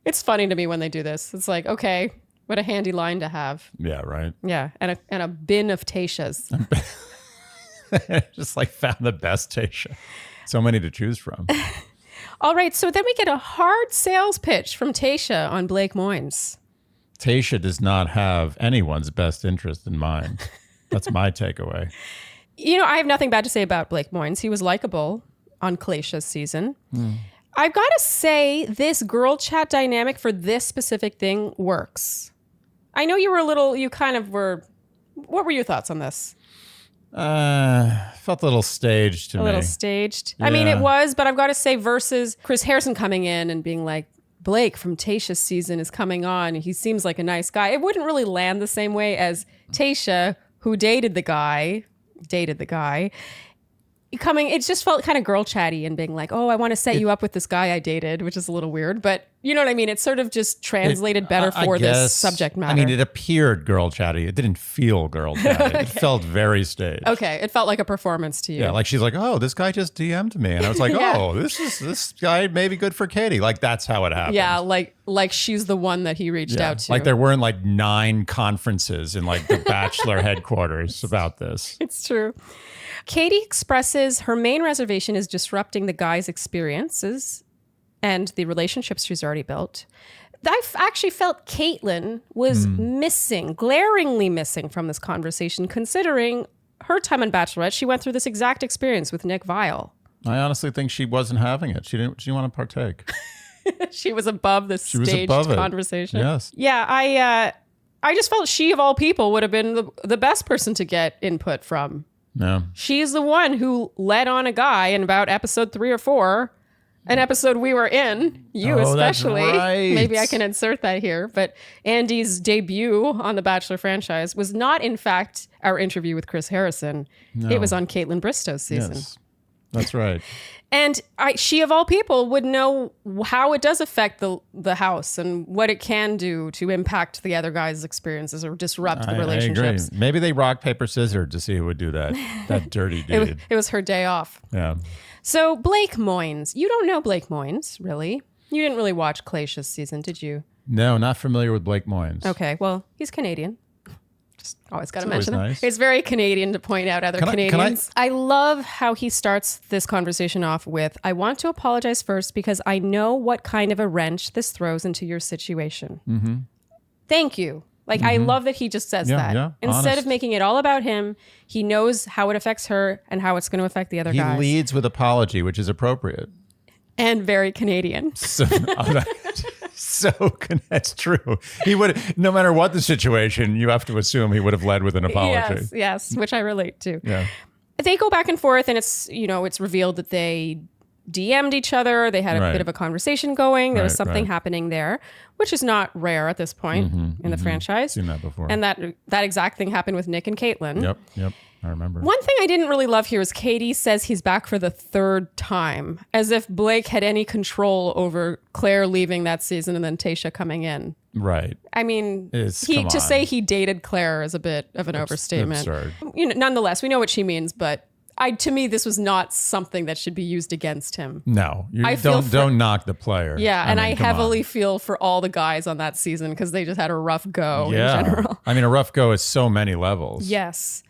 It's funny to me when they do this. It's like, okay, what a handy line to have. Yeah, right. Yeah, and a bin of Tayshias. Just like found the best Tayshia. So many to choose from. All right, so then we get a hard sales pitch from Tayshia on Blake Moynes. Tayshia does not have anyone's best interest in mind. That's my takeaway. I have nothing bad to say about Blake Moynes. He was likable on Tayshia's season. I've got to say, this girl chat dynamic for this specific thing works. I know what were your thoughts on this? Felt a little staged to me. A little staged? Yeah. I mean, it was, but I've got to say versus Chris Harrison coming in and being like, Blake from Tayshia's season is coming on. He seems like a nice guy. It wouldn't really land the same way as Tayshia, who dated the guy. It just felt kind of girl chatty and being like, oh, I want to set you up with this guy I dated, which is a little weird, but you know what I mean? It sort of just translated better for this subject matter. I mean, it appeared girl chatty. It didn't feel girl chatty. Okay. It felt very staged. Okay. It felt like a performance to you. Yeah. Like she's like, oh, this guy just DM'd me. And I was like, oh, this guy may be good for Katie. Like that's how it happened. Yeah. Like she's the one that he reached out to. Like there weren't like 9 conferences in like the Bachelor headquarters about this. It's true. Katie expresses her main reservation is disrupting the guy's experiences and the relationships she's already built. I actually felt Caitlin was missing, glaringly missing from this conversation, considering her time on Bachelorette. She went through this exact experience with Nick Viall. I honestly think she wasn't having it. She didn't want to partake. She was above this staged conversation. Yes. Yeah, I just felt she, of all people, would have been the best person to get input from. No. She's the one who led on a guy in about episode 3 or 4, an episode we were in, especially. That's right. Maybe I can insert that here. But Andy's debut on the Bachelor franchise was not, in fact, our interview with Chris Harrison. No. It was on Caitlin Bristow's season. Yes, that's right. And she, of all people, would know how it does affect the house and what it can do to impact the other guy's experiences or disrupt the relationships. I agree. Maybe they rock, paper, scissors to see who would do that. That dirty deed. It was her day off. Yeah. So Blake Moynes. You don't know Blake Moynes, really. You didn't really watch Tayshia's season, did you? No, not familiar with Blake Moynes. Okay, well, he's Canadian. Always got to It's always mention it. nice. It's very Canadian to point out other Canadians. I love how he starts this conversation off with, I want to apologize first because I know what kind of a wrench this throws into your situation. Mm-hmm. Thank you. Like, I love that he just says that. Yeah, Instead honest. of making it all about him, he knows how it affects her and how it's going to affect the other He guys. leads with apology, which is appropriate. And very Canadian. That's true. He would, no matter what the situation, you have to assume he would have led with an apology. Yes, which I relate to. Yeah. They go back and forth, and it's revealed that they DM'd each other. They had a bit of a conversation going. There was something happening there, which is not rare at this point in the franchise. Seen that before. And that exact thing happened with Nick and Caitlin. Yep. I remember. One thing I didn't really love here is Katie says he's back for the third time, as if Blake had any control over Claire leaving that season and then Tayshia coming in. Right. I mean, Come to on. say he dated Claire is a bit of an overstatement. Absurd. Nonetheless, we know what she means, but to me, this was not something that should be used against him. No, I feel don't knock the player. Yeah, I and mean, I come heavily on. feel for all the guys on that season because they just had a rough go in general. I mean, a rough go is so many levels. Yes.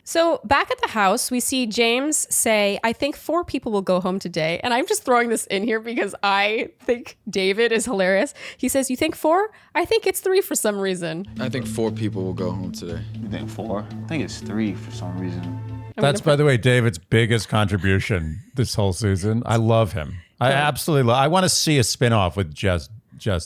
So back at the house, we see James say, I think 4 people will go home today. And I'm just throwing this in here because I think David is hilarious. He says, you think 4? I think it's 3 for some reason. I think 4 people will go home today. You think 4? I think it's 3 for some reason. That's, by the way, David's biggest contribution this whole season. I love him. I absolutely love. I want to see a spinoff with just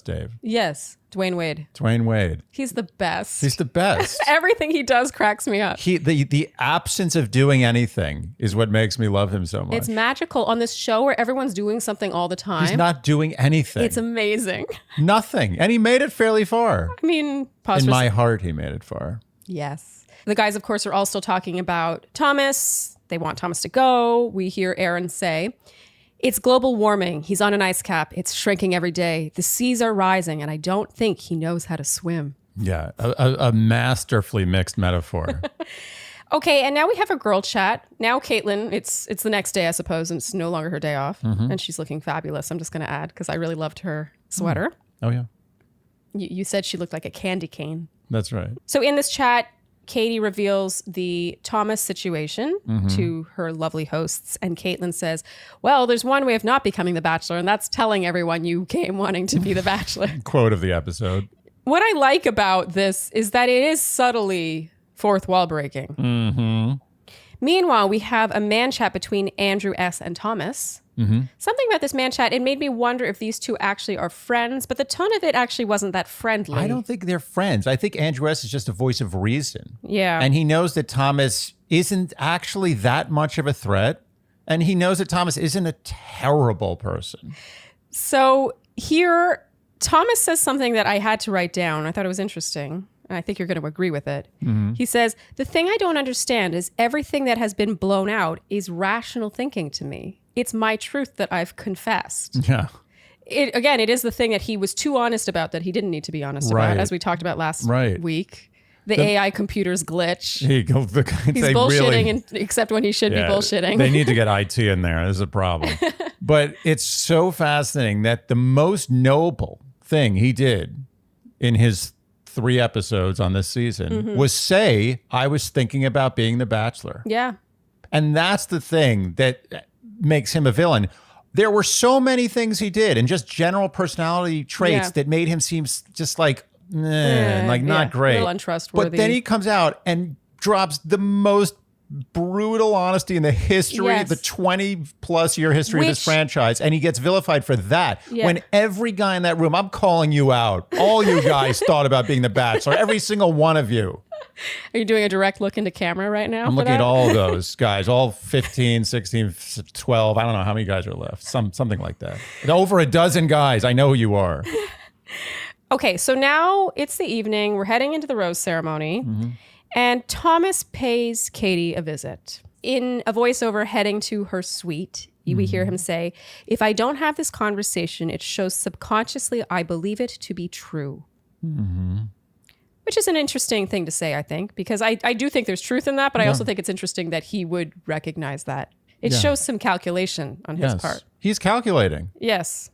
Dave. Yes, Dwayne Wade. Dwayne Wade. He's the best. He's the best. Everything he does cracks me up. The absence of doing anything is what makes me love him so much. It's magical on this show where everyone's doing something all the time. He's not doing anything. It's amazing. Nothing. And he made it fairly far. I mean, pause In for my heart, he made it far. Yes. The guys, of course, are all still talking about Thomas. They want Thomas to go. We hear Aaron say, it's global warming. He's on an ice cap. It's shrinking every day. The seas are rising, and I don't think he knows how to swim. Yeah, a masterfully mixed metaphor. Okay, and now we have a girl chat. Now Caitlin, it's the next day, I suppose, and it's no longer her day off. And she's looking fabulous. I'm just going to add, because I really loved her sweater. Oh, yeah. You said she looked like a candy cane. That's right. So in this chat, Katie reveals the Thomas situation to her lovely hosts. And Caitlin says, well, there's one way of not becoming the Bachelor, and that's telling everyone you came wanting to be the Bachelor. Quote of the episode. What I like about this is that it is subtly fourth wall breaking. Meanwhile, we have a man chat between Andrew S. and Thomas. Something about this man chat, it made me wonder if these two actually are friends, but the tone of it actually wasn't that friendly. I don't think they're friends. I think Andrew S. is just a voice of reason. Yeah. And he knows that Thomas isn't actually that much of a threat. And he knows that Thomas isn't a terrible person. So here, Thomas says something that I had to write down. I thought it was interesting. And I think you're going to agree with it. He says, the thing I don't understand is everything that has been blown out is rational thinking to me. It's my truth that I've confessed. Yeah. It is the thing that he was too honest about that he didn't need to be honest about, as we talked about last week. The AI computers glitch. He's bullshitting, except when he should be bullshitting. They need to get IT in there. There's a problem. But it's so fascinating that the most noble thing he did in his 3 episodes on this season was say, I was thinking about being the Bachelor. Yeah. And that's the thing that makes him a villain. There were so many things he did and just general personality traits that made him seem just like, not great. A little untrustworthy. But then he comes out and drops the most brutal honesty in the history, the 20+ year history of this franchise, and he gets vilified for that. When every guy in that room, I'm calling you out, all you guys thought about being the Bachelor, every single one of you. Are you doing a direct look into camera right now? I'm looking at all those guys, all 15, 16, 12. I don't know how many guys are left. Something like that. Over a dozen guys. I know who you are. Okay, so now it's the evening. We're heading into the rose ceremony. And Thomas pays Katie a visit. In a voiceover heading to her suite, we hear him say, if I don't have this conversation, it shows subconsciously I believe it to be true. Which is an interesting thing to say, I think, because I do think there's truth in that, but I also think it's interesting that he would recognize that. It shows some calculation on his part. He's calculating. Yes.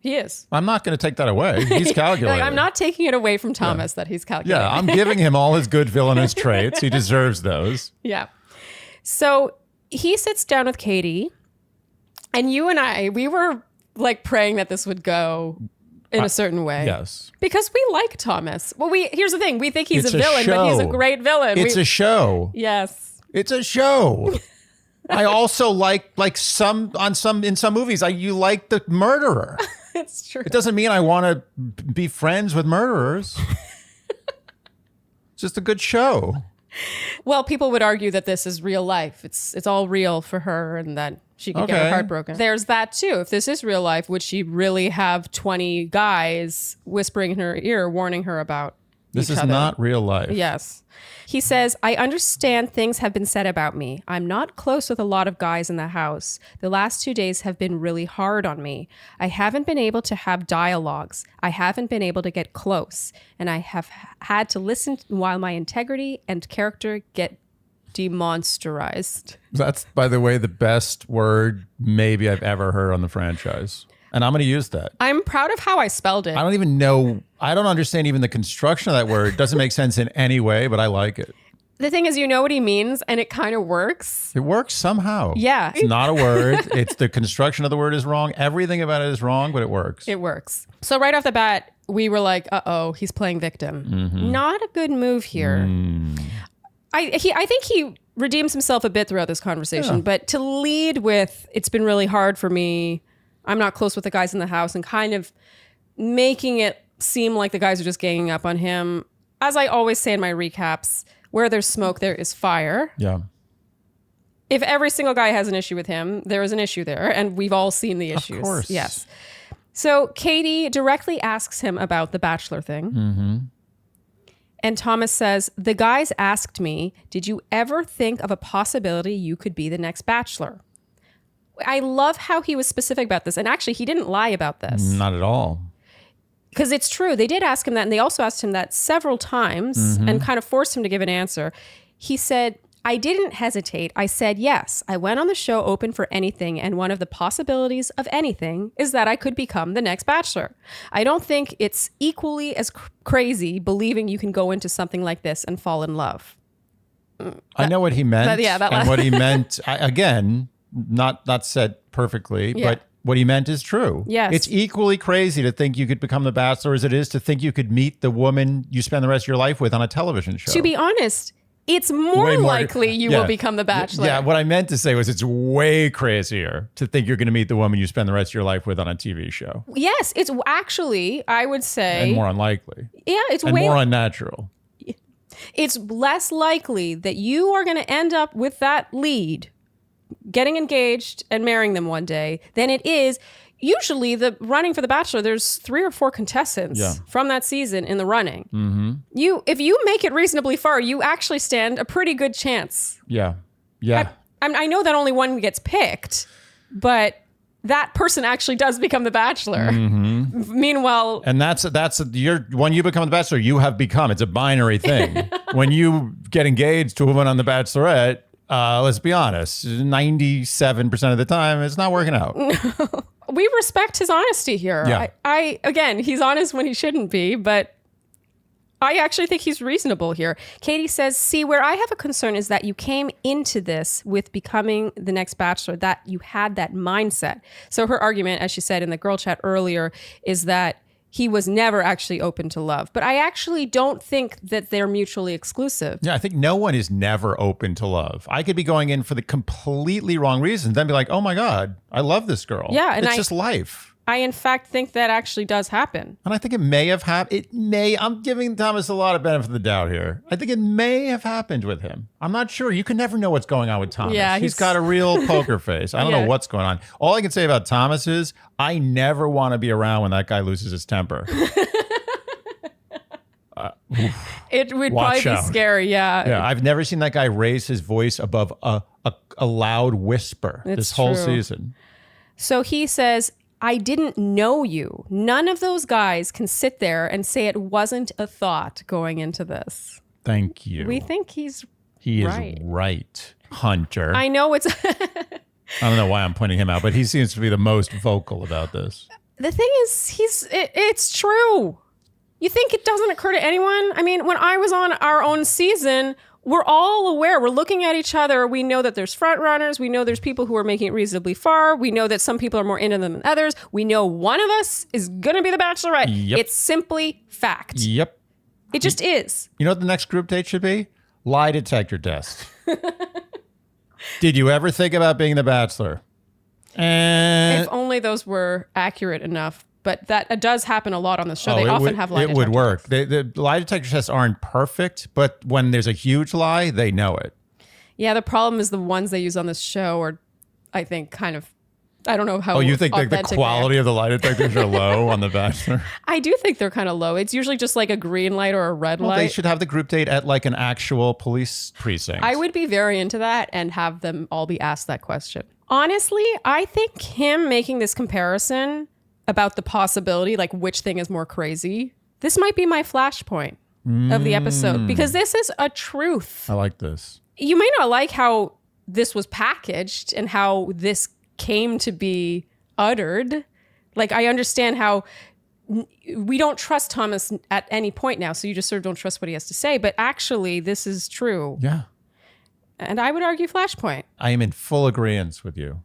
He is. I'm not going to take that away. He's calculated. Like, I'm not taking it away from Thomas that he's calculating. Yeah, I'm giving him all his good villainous traits. He deserves those. Yeah. So he sits down with Katie, and you and I, we were like praying that this would go in a certain way. Yes. Because we like Thomas. Well, here's the thing. We think he's It's a villain, but he's a show. great villain. It's a show. Yes. It's a show. I also like in some movies, you like the murderer. It's true. It doesn't mean I want to be friends with murderers. It's just a good show. Well, people would argue that this is real life. It's all real for her and that she could get her Okay. heart broken. There's that too. If this is real life, would she really have 20 guys whispering in her ear, warning her about This each is other? not real life. Yes. He says, I understand things have been said about me. I'm not close with a lot of guys in the house. The last 2 days have been really hard on me. I haven't been able to have dialogues. I haven't been able to get close. And I have had to listen while my integrity and character get demonsterized. That's, by the way, the best word maybe I've ever heard on the franchise. And I'm going to use that. I'm proud of how I spelled it. I don't even know. I don't understand even the construction of that word. It doesn't make sense in any way, but I like it. The thing is, you know what he means, and it kind of works. It works somehow. Yeah. It's not a word. It's the construction of the word is wrong. Everything about it is wrong, but it works. It works. So right off the bat, we were like, uh-oh, he's playing victim. Mm-hmm. Not a good move here. I think he redeems himself a bit throughout this conversation, but to lead with, it's been really hard for me, I'm not close with the guys in the house, and kind of making it seem like the guys are just ganging up on him. As I always say in my recaps, where there's smoke, there is fire. Yeah. If every single guy has an issue with him, there is an issue there, and we've all seen the issues. Of course. Yes. So Katie directly asks him about the Bachelor thing. Mm-hmm. And Thomas says, the guys asked me, did you ever think of a possibility you could be the next Bachelor? I love how he was specific about this. And actually, he didn't lie about this. Not at all. Because it's true. They did ask him that. And they also asked him that several times and kind of forced him to give an answer. He said, I didn't hesitate. I said yes. I went on the show open for anything. And one of the possibilities of anything is that I could become the next Bachelor. I don't think it's equally as crazy believing you can go into something like this and fall in love. I know what he meant. that and what he meant, again, not said perfectly, but what he meant is true. Yes. It's equally crazy to think you could become the Bachelor as it is to think you could meet the woman you spend the rest of your life with on a television show. To be honest, it's more Way more- likely you will become the Bachelor. Yeah, what I meant to say was it's way crazier to think you're going to meet the woman you spend the rest of your life with on a TV show. Yes, it's actually, I would say. And more unlikely. Yeah, it's And way more unnatural. It's less likely that you are going to end up with that lead getting engaged and marrying them one day than it is. Usually the running for the Bachelor, there's 3 or 4 contestants from that season in the running. Mm-hmm. If you make it reasonably far, you actually stand a pretty good chance. Yeah. Yeah. I know that only one gets picked, but that person actually does become the Bachelor. Mm-hmm. Meanwhile, and that's when you become the Bachelor, you have become. It's a binary thing. When you get engaged to a woman on the Bachelorette, let's be honest, 97% of the time, it's not working out. we respect his honesty here. Yeah. I again, he's honest when he shouldn't be, but I actually think he's reasonable here. Katie says, see, where I have a concern is that you came into this with becoming the next Bachelor, that you had that mindset. So her argument, as she said in the girl chat earlier, is that he was never actually open to love. But I actually don't think that they're mutually exclusive. Yeah, I think no one is never open to love. I could be going in for the completely wrong reasons, then be like, oh my God, I love this girl. Yeah, and it's just life. I, in fact, think that actually does happen. And I think it may have happened. I'm giving Thomas a lot of benefit of the doubt here. I think it may have happened with him. I'm not sure. You can never know what's going on with Thomas. Yeah, he's got a real poker face. I don't know what's going on. All I can say about Thomas is I never want to be around when that guy loses his temper. It would Watch probably be out. scary, yeah. Yeah, I've never seen that guy raise his voice above a loud whisper this whole true. season. So he says, I didn't know you. None of those guys can sit there and say it wasn't a thought going into this. Thank you. We think he is right. right, Hunter. I know it's... I don't know why I'm pointing him out, but he seems to be the most vocal about this. the thing is, it's true. You think it doesn't occur to anyone? I mean, when I was on our own season, we're all aware. We're looking at each other. We know that there's front runners. We know there's people who are making it reasonably far. We know that some people are more into them than others. We know one of us is going to be the Bachelorette. Yep. It's simply fact. Yep. It just is. You know what the next group date should be? Lie detector test. Did you ever think about being the Bachelor? If only those were accurate enough. But that does happen a lot on the show. They often have lie detector. It would work. tests. The lie detector tests aren't perfect, but when there's a huge lie, they know it. Yeah, the problem is the ones they use on this show are, I think, kind of, I don't know how. Oh, you think like the authentic quality of the lie detectors are low on The Bachelor? I do think they're kind of low. It's usually just like a green light or a red light. They should have the group date at like an actual police precinct. I would be very into that and have them all be asked that question. Honestly, I think him making this comparison about the possibility, like which thing is more crazy, this might be my flashpoint of the episode, because this is a truth. I like this. You may not like how this was packaged and how this came to be uttered. Like, I understand how we don't trust Thomas at any point now, so you just sort of don't trust what he has to say. But actually, this is true. Yeah. And I would argue flashpoint. I am in full agreement with you.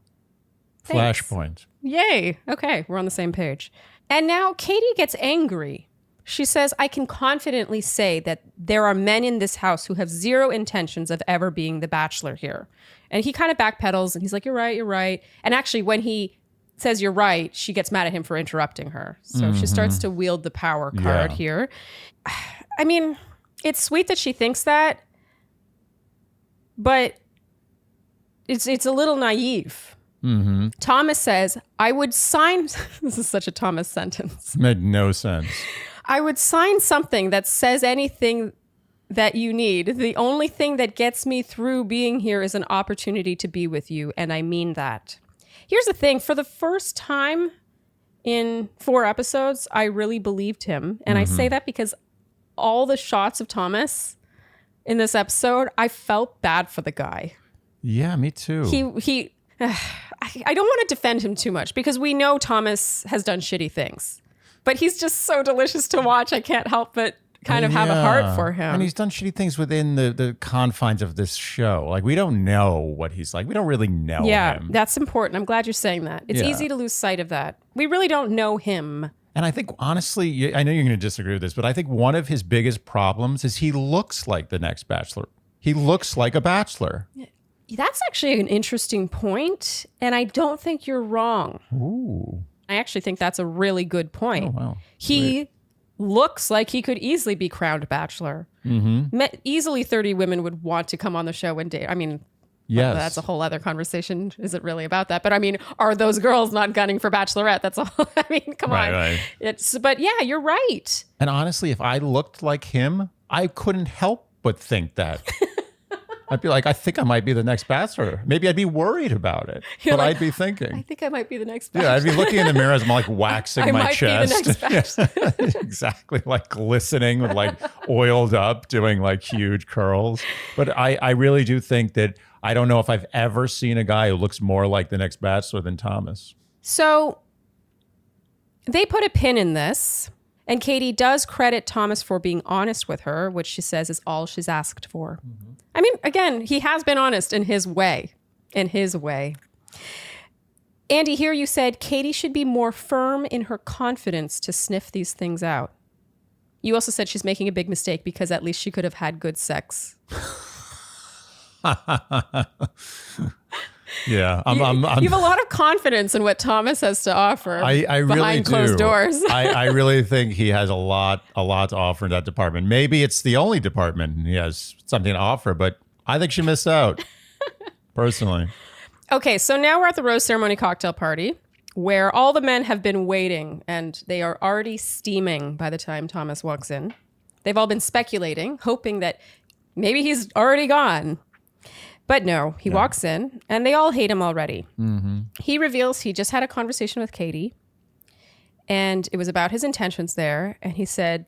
Thanks. Flashpoint. Yay. Okay, we're on the same page. And now Katie gets angry. She says, I can confidently say that there are men in this house who have zero intentions of ever being the Bachelor here. And he kind of backpedals and he's like, you're right, you're right. And actually, when he says you're right, she gets mad at him for interrupting her. So she starts to wield the power card here. I mean, it's sweet that she thinks that, but it's a little naive. Mm-hmm. Thomas says, I would sign, this is such a Thomas sentence. Made no sense. I would sign something that says anything that you need. The only thing that gets me through being here is an opportunity to be with you. And I mean that. Here's the thing. For the first time in 4 episodes, I really believed him. And I say that because all the shots of Thomas in this episode, I felt bad for the guy. Yeah, me too. I don't want to defend him too much because we know Thomas has done shitty things, but he's just so delicious to watch. I can't help but kind of have a heart for him. And he's done shitty things within the confines of this show. Like, we don't know what he's like. We don't really know him. Yeah, that's important. I'm glad you're saying that. It's easy to lose sight of that. We really don't know him. And I think, honestly, I know you're going to disagree with this, but I think one of his biggest problems is he looks like the next Bachelor. He looks like a Bachelor. That's actually an interesting point, and I don't think you're wrong. Ooh. I actually think that's a really good point. Oh, wow. He looks like he could easily be crowned Bachelor. Easily 30 women would want to come on the show and date. I mean, yes. That's a whole other conversation. Is it really about that? But I mean, are those girls not gunning for Bachelorette? That's all. I mean, come on. Right. But yeah, you're right. And honestly, if I looked like him, I couldn't help but think that. I'd be like, I think I might be the next Bachelor. Maybe I'd be worried about it, but like, I'd be thinking. I think I might be the next Bachelor. Yeah, I'd be looking in the mirror as I'm like waxing my chest. I might be the next Bachelor. Exactly, like glistening with like oiled up, doing like huge curls. But I really do think that I don't know if I've ever seen a guy who looks more like the next Bachelor than Thomas. So they put a pin in this. And Katie does credit Thomas for being honest with her, which she says is all she's asked for. I mean, again, he has been honest in his way. Andy, here you said Katie should be more firm in her confidence to sniff these things out. You also said she's making a big mistake because at least she could have had good sex. Yeah, you have a lot of confidence in what Thomas has to offer. I really behind closed doors. I really think he has a lot to offer in that department. Maybe it's the only department he has something to offer, but I think she missed out, personally. Okay, so now we're at the rose ceremony cocktail party where all the men have been waiting and they are already steaming by the time Thomas walks in. They've all been speculating, hoping that maybe he's already gone. But no, he walks in and they all hate him already. He reveals he just had a conversation with Katie and it was about his intentions there. And he said,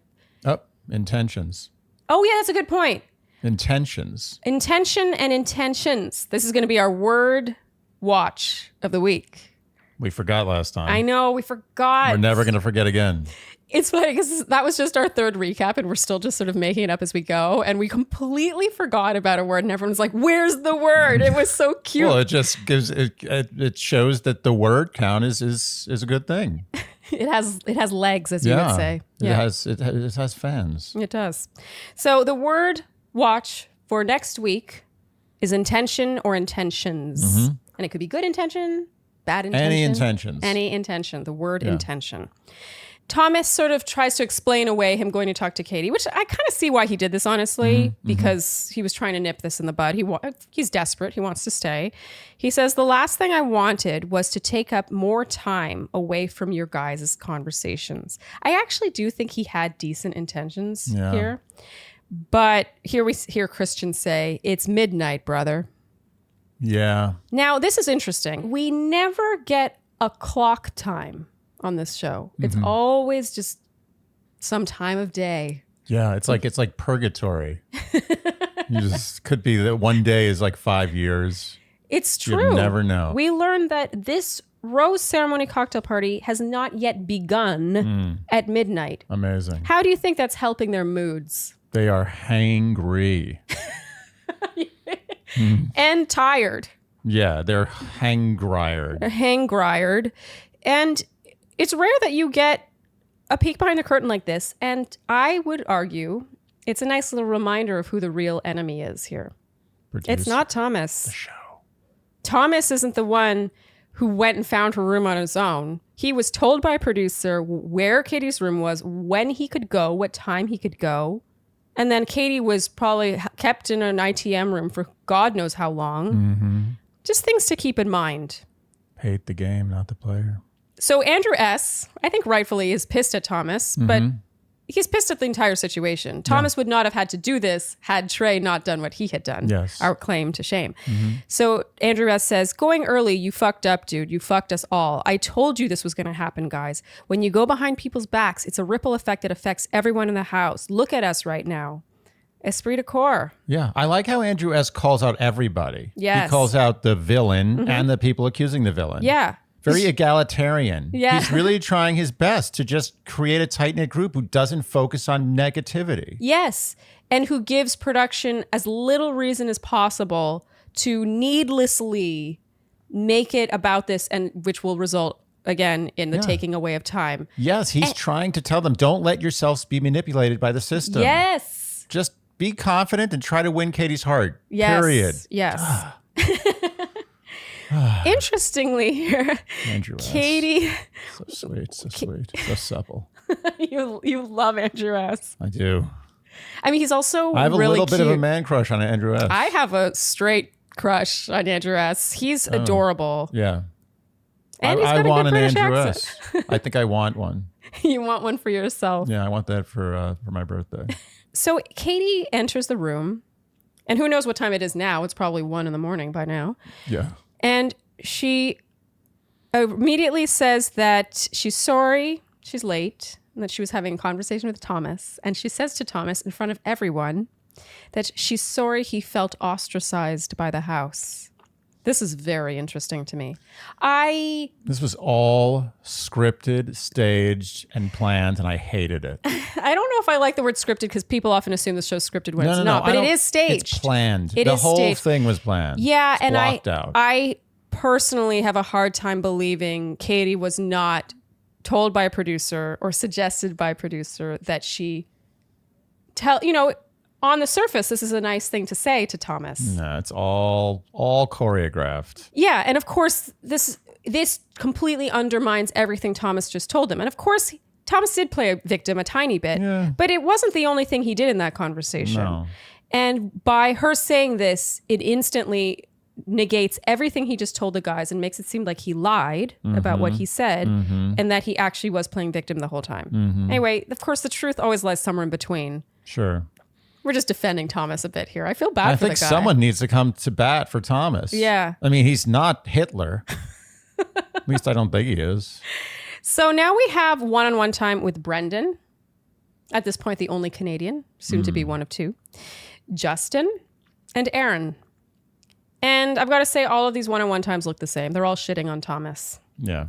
intentions. Oh yeah, that's a good point. Intentions. Intention and intentions. This is going to be our word watch of the week. We forgot last time. I know, we forgot. We're never going to forget again. It's funny because that was just our third recap and we're still just sort of making it up as we go. And we completely forgot about a word and everyone's like, where's the word? It was so cute. Well, it just gives, it shows that the word count is a good thing. It has legs, as you would say. It has fans. It does. So the word watch for next week is intention or intentions. And it could be good intention, bad intention. Any intentions. Any intention. The word intention. Thomas sort of tries to explain away him going to talk to Katie, which I kind of see why he did this, honestly, because he was trying to nip this in the bud. He's desperate. He wants to stay. He says, the last thing I wanted was to take up more time away from your guys' conversations. I actually do think he had decent intentions here. But here we hear Christian say, it's midnight, brother. Yeah. Now, this is interesting. We never get a clock time on this show. It's always just some time of day. Yeah, it's like purgatory. You just could be that one day is like 5 years. It's true. You never know. We learned that this rose ceremony cocktail party has not yet begun at midnight. Amazing. How do you think that's helping their moods? They are hangry. And tired. Yeah, they're hangrired. They're hangrired. And it's rare that you get a peek behind the curtain like this. And I would argue it's a nice little reminder of who the real enemy is here. It's not Thomas. The show. Thomas isn't the one who went and found her room on his own. He was told by a producer where Katie's room was, when he could go, what time he could go. And then Katie was probably kept in an ITM room for God knows how long. Just things to keep in mind. Hate the game, not the player. So Andrew S., I think rightfully, is pissed at Thomas, but he's pissed at the entire situation. Thomas would not have had to do this had Trey not done what he had done. Yes. Our claim to shame. So Andrew S. says, going early, you fucked up, dude. You fucked us all. I told you this was going to happen, guys. When you go behind people's backs, it's a ripple effect that affects everyone in the house. Look at us right now. Esprit de corps. Yeah, I like how Andrew S. calls out everybody. Yes. He calls out the villain and the people accusing the villain. Yeah. Very egalitarian. Yeah. He's really trying his best to just create a tight-knit group who doesn't focus on negativity. Yes. And who gives production as little reason as possible to needlessly make it about this, and which will result, again, in the taking away of time. Yes, he's trying to tell them, don't let yourselves be manipulated by the system. Yes. Just be confident and try to win Katie's heart. Yes. Period. Yes. Interestingly here, Andrew S. Katie, So sweet, so sweet, so supple. you love Andrew S. I do. I mean, he's also I have a really little cute. bit of a man crush on Andrew S. I have a straight crush on Andrew S. He's adorable. Yeah. And he's got a want good an British Andrew accent. S. I think I want one. You want one for yourself. Yeah, I want that for my birthday. So Katie enters the room, and who knows what time it is now. It's probably 1 a.m. by now. Yeah. And she immediately says that she's sorry, she's late, and that she was having a conversation with Thomas. And she says to Thomas in front of everyone that she's sorry he felt ostracized by the house. This is very interesting to me. This was all scripted, staged, and planned, and I hated it. I don't know if I like the word scripted because people often assume the show's scripted when it's not, but it is staged. It's planned. It the is whole staged. thing was planned. Yeah, it's and blocked out. I personally have a hard time believing Katie was not told by a producer or suggested by a producer that she on the surface, this is a nice thing to say to Thomas. No, it's all choreographed. Yeah, and of course, this completely undermines everything Thomas just told him. And of course, Thomas did play a victim a tiny bit, but it wasn't the only thing he did in that conversation. No. And by her saying this, it instantly negates everything he just told the guys and makes it seem like he lied about what he said and that he actually was playing victim the whole time. Anyway, of course, the truth always lies somewhere in between. Sure. We're just defending Thomas a bit here. I feel bad I for the guy. think someone needs to come to bat for Thomas. Yeah. I mean, he's not Hitler. At least I don't think he is. So now we have one-on-one time with Brendan. At this point, the only Canadian, soon to be one of two. Justin and Aaron. And I've got to say, all of these one-on-one times look the same. They're all shitting on Thomas. Yeah.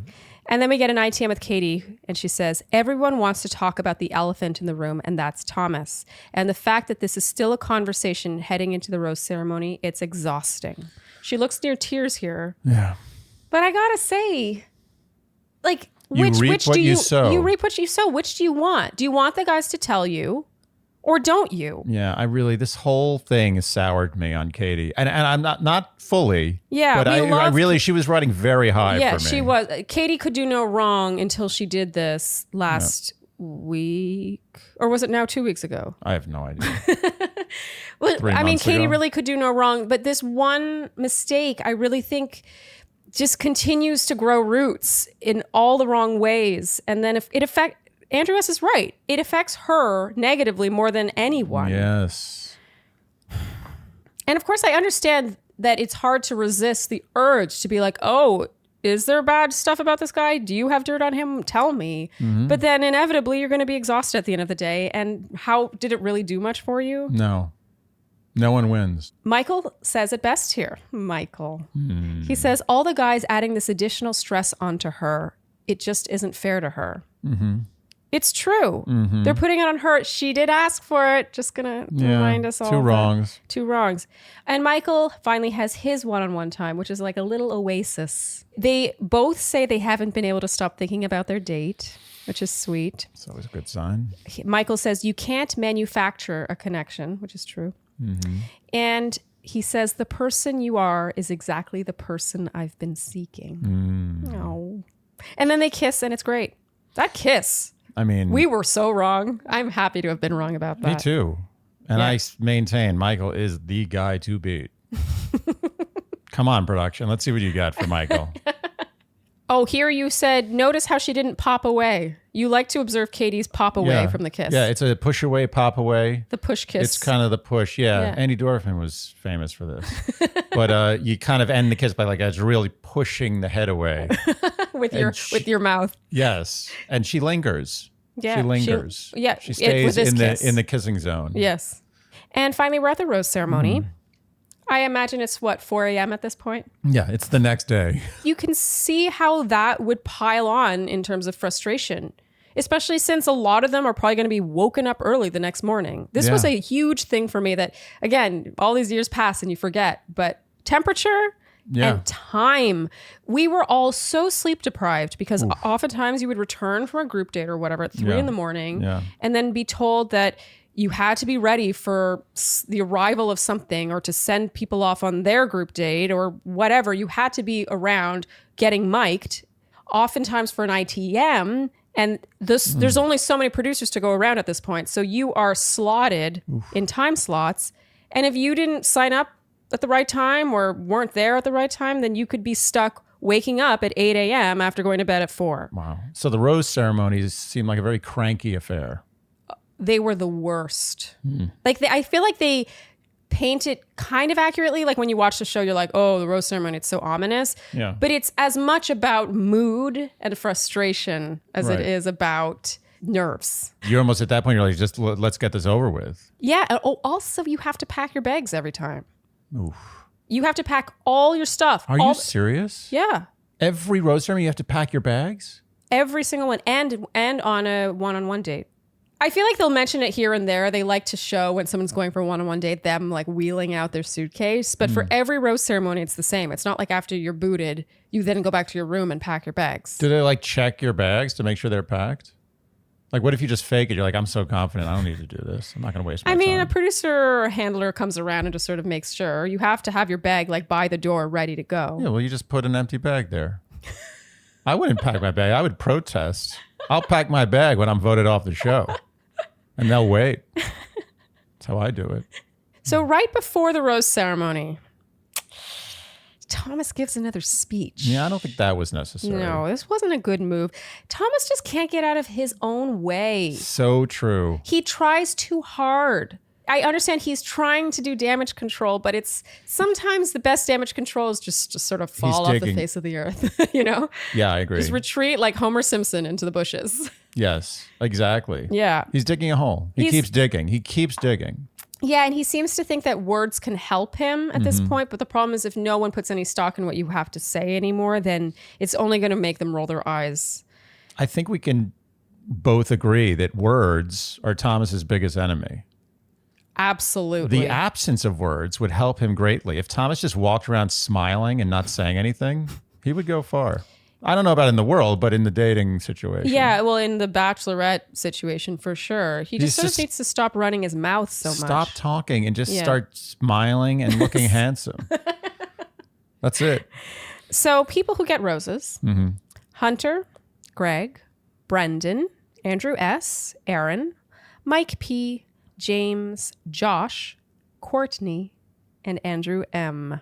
And then we get an ITM with Katie, and she says, everyone wants to talk about the elephant in the room, and that's Thomas. And the fact that this is still a conversation heading into the rose ceremony, it's exhausting. She looks near tears here. Yeah. But I gotta say, like, You reap what you sow. You reap what you sow. Which do you want? Do you want the guys to tell you, or don't you? Yeah, this whole thing has soured me on Katie. And I'm not fully. Yeah, but I really, she was running very high for me. She was. Katie could do no wrong until she did this last week. Or was it now 2 weeks ago? I have no idea. Well, 3 I mean, months Katie ago. really could do no wrong. But this one mistake, I really think just continues to grow roots in all the wrong ways. And then if it affects, Andrew S. is right. It affects her negatively more than anyone. Yes. And of course, I understand that it's hard to resist the urge to be like, oh, is there bad stuff about this guy? Do you have dirt on him? Tell me. But then inevitably, you're going to be exhausted at the end of the day. And how did it really do much for you? No. No one wins. Michael says it best here. Michael. He says, all the guys adding this additional stress onto her, it just isn't fair to her. It's true. They're putting it on her. She did ask for it. Just gonna remind us all. Two wrongs. Two wrongs. And Michael finally has his one-on-one time, which is like a little oasis. They both say they haven't been able to stop thinking about their date, which is sweet. It's always a good sign. Michael says you can't manufacture a connection, which is true. And he says the person you are is exactly the person I've been seeking. Oh. And then they kiss, and it's great. That kiss. I mean, We were so wrong. I'm happy to have been wrong about that. me too. And Yeah. I maintain Michael is the guy to beat. Come on, production. Let's see what you got for Michael. Oh, here you said, notice how she didn't pop away. You like to observe Katie's pop away from the kiss. Yeah, it's a push away, pop away. The push kiss. It's kind of the push. Yeah. Yeah. Andy Dorfman was famous for this. But you kind of end the kiss by like, it's really pushing the head away. with and your mouth. Yes. And she lingers. Yeah, She lingers. she She with stays this in kiss. the kissing zone. Yes. And finally, we're at the rose ceremony. I imagine it's 4 a.m. at this point? Yeah, it's the next day. You can see how that would pile on in terms of frustration, especially since a lot of them are probably going to be woken up early the next morning. This was a huge thing for me that, again, all these years pass and you forget, but temperature and time. We were all so sleep deprived because oftentimes you would return from a group date or whatever at 3 in the morning and then be told that you had to be ready for the arrival of something or to send people off on their group date or whatever. You had to be around getting mic'd, oftentimes for an ITM. And there's only so many producers to go around at this point. So you are slotted in time slots. And if you didn't sign up at the right time or weren't there at the right time, then you could be stuck waking up at 8 a.m. after going to bed at 4. Wow. So the rose ceremonies seem like a very cranky affair. They were the worst. Like I feel like they paint it kind of accurately. Like when you watch the show, you're like, oh, the rose ceremony, it's so ominous. Yeah. But it's as much about mood and frustration as it is about nerves. You're almost at that point, you're like, just let's get this over with. Yeah. Oh, also, you have to pack your bags every time. Oof. You have to pack all your stuff. Are you serious? Yeah. Every rose ceremony, you have to pack your bags? Every single one. And on a one-on-one date. I feel like they'll mention it here and there. They like to show when someone's going for a one-on-one date, them like wheeling out their suitcase. But for every rose ceremony, it's the same. It's not like after you're booted, you then go back to your room and pack your bags. Do they like check your bags to make sure they're packed? Like, what if you just fake it? You're like, I'm so confident. I don't need to do this. I'm not going to waste my time. I mean, a producer or handler comes around and just sort of makes sure. You have to have your bag like by the door ready to go. Yeah, well, you just put an empty bag there. I wouldn't pack my bag. I would protest. I'll pack my bag when I'm voted off the show. And they'll wait. That's how I do it. So right before the rose ceremony, Thomas gives another speech. Yeah, I don't think that was necessary. No, this wasn't a good move. Thomas just can't get out of his own way. So true. He tries too hard. I understand he's trying to do damage control, but it's sometimes the best damage control is just to sort of fall off the face of the earth, you know? Yeah, I agree. Just retreat like Homer Simpson into the bushes. Yes, exactly. Yeah. He's digging a hole. He keeps digging. He keeps digging. Yeah, and he seems to think that words can help him at this point. But the problem is if no one puts any stock in what you have to say anymore, then it's only going to make them roll their eyes. I think we can both agree that words are Thomas's biggest enemy. Absolutely. The absence of words would help him greatly. If Thomas just walked around smiling and not saying anything, he would go far. I don't know about in the world, but in the dating situation. Yeah, well, in the Bachelorette situation, for sure. He just sort of needs to stop running his mouth so much. Stop talking and just start smiling and looking handsome. That's it. So people who get roses, Hunter, Greg, Brendan, Andrew S., Aaron, Mike P., James, Josh, Courtney, and Andrew M.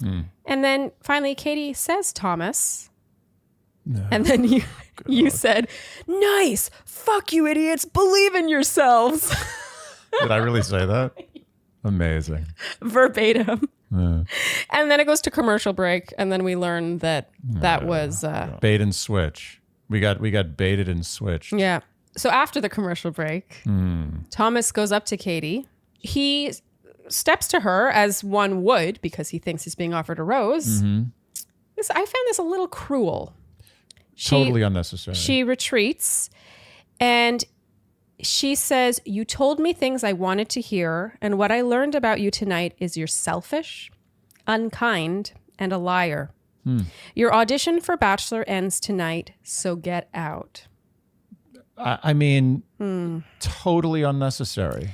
And then finally, Katie says Thomas. No. And then you said, nice, fuck you idiots, believe in yourselves. Did I really say that? Amazing. Verbatim. And then it goes to commercial break, and then we learn that was... bait and switch. We got baited and switched. Yeah. So after the commercial break, Thomas goes up to Katie. He steps to her as one would because he thinks he's being offered a rose. I found this a little cruel. Totally unnecessary. She retreats and she says, you told me things I wanted to hear, and what I learned about you tonight is you're selfish, unkind, and a liar. Your audition for Bachelor ends tonight, so get out. I mean, totally unnecessary.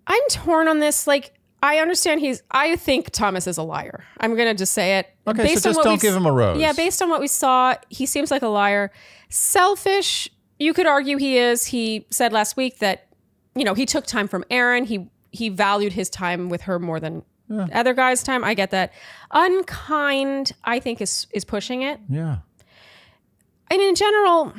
I'm torn on this. Like, I understand I think Thomas is a liar. I'm going to just say it. Okay, so just don't give him a rose. Yeah, based on what we saw, he seems like a liar. Selfish, you could argue he is. He said last week that, he took time from Aaron. He valued his time with her more than other guys' time. I get that. Unkind, I think, is pushing it. Yeah. And in general,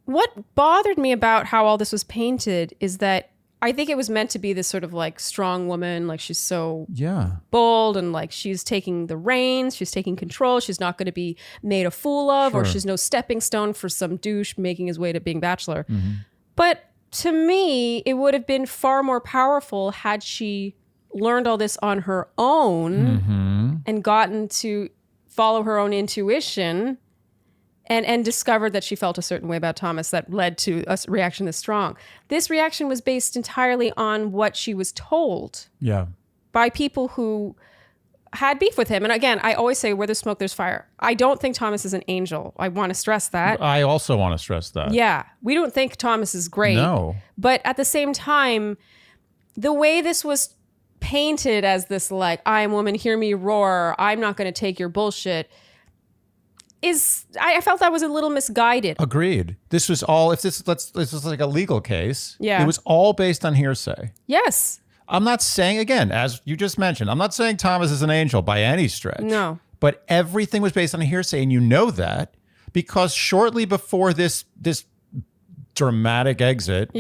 what bothered me about how all this was painted is that I think it was meant to be this sort of like strong woman, like she's so bold and like she's taking the reins, she's taking control, she's not going to be made a fool of, or she's no stepping stone for some douche making his way to being Bachelor. But to me, it would have been far more powerful had she learned all this on her own and gotten to follow her own intuition and discovered that she felt a certain way about Thomas that led to a reaction this strong. This reaction was based entirely on what she was told by people who had beef with him. And again, I always say, where there's smoke, there's fire. I don't think Thomas is an angel. I want to stress that. I also want to stress that. Yeah. We don't think Thomas is great. No. But at the same time, the way this was painted as this like, I am woman, hear me roar, I'm not going to take your bullshit, I felt that was a little misguided. Agreed. This was all, this was like a legal case. Yeah. It was all based on hearsay. Yes. I'm not saying, again, as you just mentioned, I'm not saying Thomas is an angel by any stretch. No. But everything was based on hearsay, and you know that because shortly before this dramatic exit,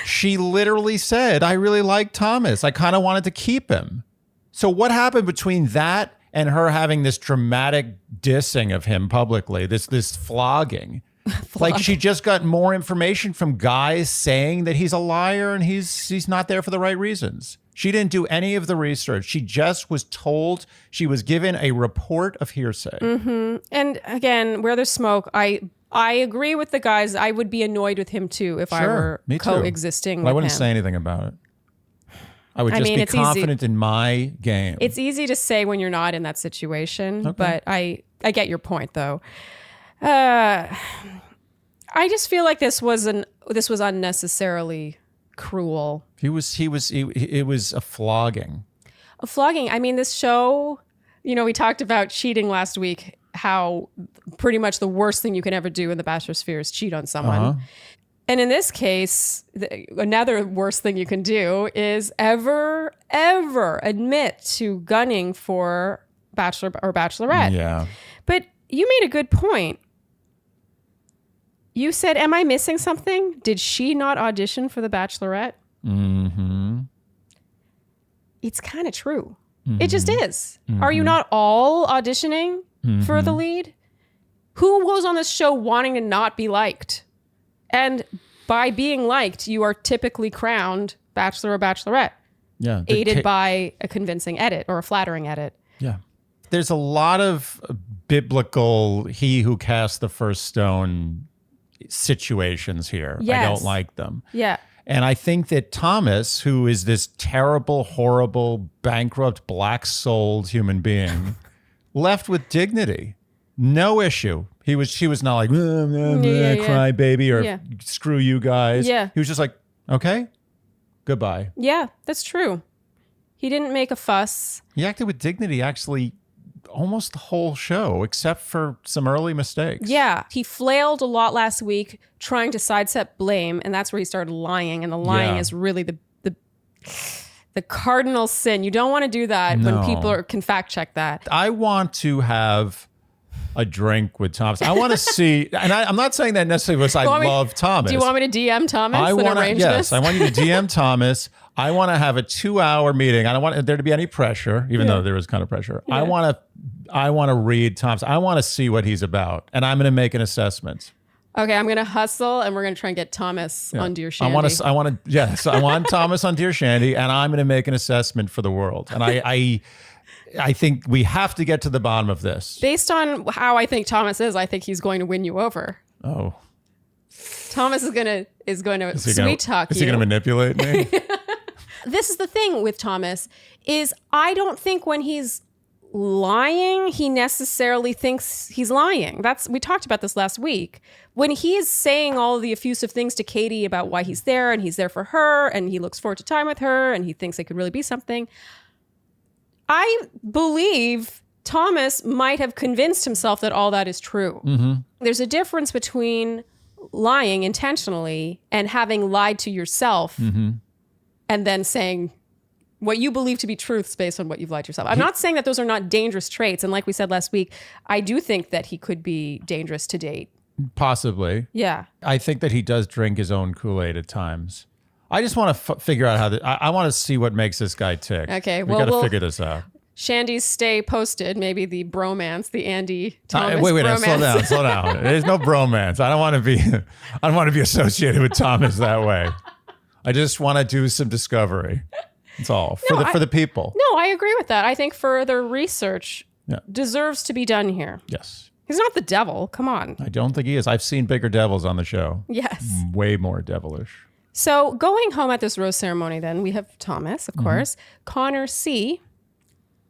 she literally said, I really like Thomas. I kind of wanted to keep him. So what happened between that and her having this dramatic dissing of him publicly, this flogging? Like she just got more information from guys saying that he's a liar and he's not there for the right reasons. She didn't do any of the research. She just was told, she was given a report of hearsay. And again, where there's smoke, I agree with the guys. I would be annoyed with him too if I were coexisting with him. I wouldn't say anything about it. I would just be confident in my game. It's easy to say when you're not in that situation, but I get your point though. I just feel like this was unnecessarily cruel. It was a flogging. A flogging. I mean, this show, we talked about cheating last week, how pretty much the worst thing you can ever do in the Bachelor sphere is cheat on someone. And in this case, another worst thing you can do is ever admit to gunning for Bachelor or Bachelorette. Yeah. But you made a good point. You said, am I missing something? Did she not audition for the Bachelorette? It's kind of true. It just is. Are you not all auditioning for the lead? Who goes on this show wanting to not be liked? And by being liked, you are typically crowned Bachelor or Bachelorette, Yeah. aided by a convincing edit or a flattering edit. Yeah. There's a lot of biblical he who cast the first stone situations here. Yes. I don't like them. Yeah. And I think that Thomas, who is this terrible, horrible, bankrupt, black-souled human being, left with dignity. No issue. She was not like, cry baby, or screw you guys. Yeah. He was just like, okay, goodbye. Yeah, that's true. He didn't make a fuss. He acted with dignity actually almost the whole show, except for some early mistakes. Yeah, he flailed a lot last week trying to sidestep blame, and that's where he started lying. And the lying is really the cardinal sin. You don't want to do that when people can fact check that. I want to have a drink with Thomas. I want to see, and I'm not saying that necessarily because I love Thomas. Do you want me to DM Thomas and arrange this? Yes, I want you to DM Thomas. I want to have a 2-hour meeting. I don't want there to be any pressure, even though there is kind of pressure. Yeah. I want to read Thomas. I want to see what he's about, and I'm going to make an assessment. Okay, I'm going to hustle, and we're going to try and get Thomas on Dear Shandy. I want Thomas on Dear Shandy, and I'm going to make an assessment for the world. And I think we have to get to the bottom of this. Based on how I think Thomas is, I think he's going to win you over. Oh, Thomas is going to sweet talk you. Is he going to manipulate me? This is the thing with Thomas is I don't think when he's lying, he necessarily thinks he's lying. We talked about this last week. When he's saying all the effusive things to Katie about why he's there and he's there for her and he looks forward to time with her and he thinks it could really be something, I believe Thomas might have convinced himself that all that is true. Mm-hmm. There's a difference between lying intentionally and having lied to yourself and then saying what you believe to be truths based on what you've lied to yourself. I'm not saying that those are not dangerous traits. And like we said last week, I do think that he could be dangerous to date. Possibly. Yeah. I think that he does drink his own Kool-Aid at times. I just want to figure out how I want to see what makes this guy tick. Okay, we got to figure this out. Shandy's stay posted, maybe the bromance, the Andy Thomas wait, bromance. slow down. There's no bromance. I don't want to be associated with Thomas that way. I just want to do some discovery. That's all for the people. No, I agree with that. I think further research deserves to be done here. Yes. He's not the devil. Come on. I don't think he is. I've seen bigger devils on the show. Yes. Way more devilish. So going home at this rose ceremony, then we have Thomas, of course, Connor C.,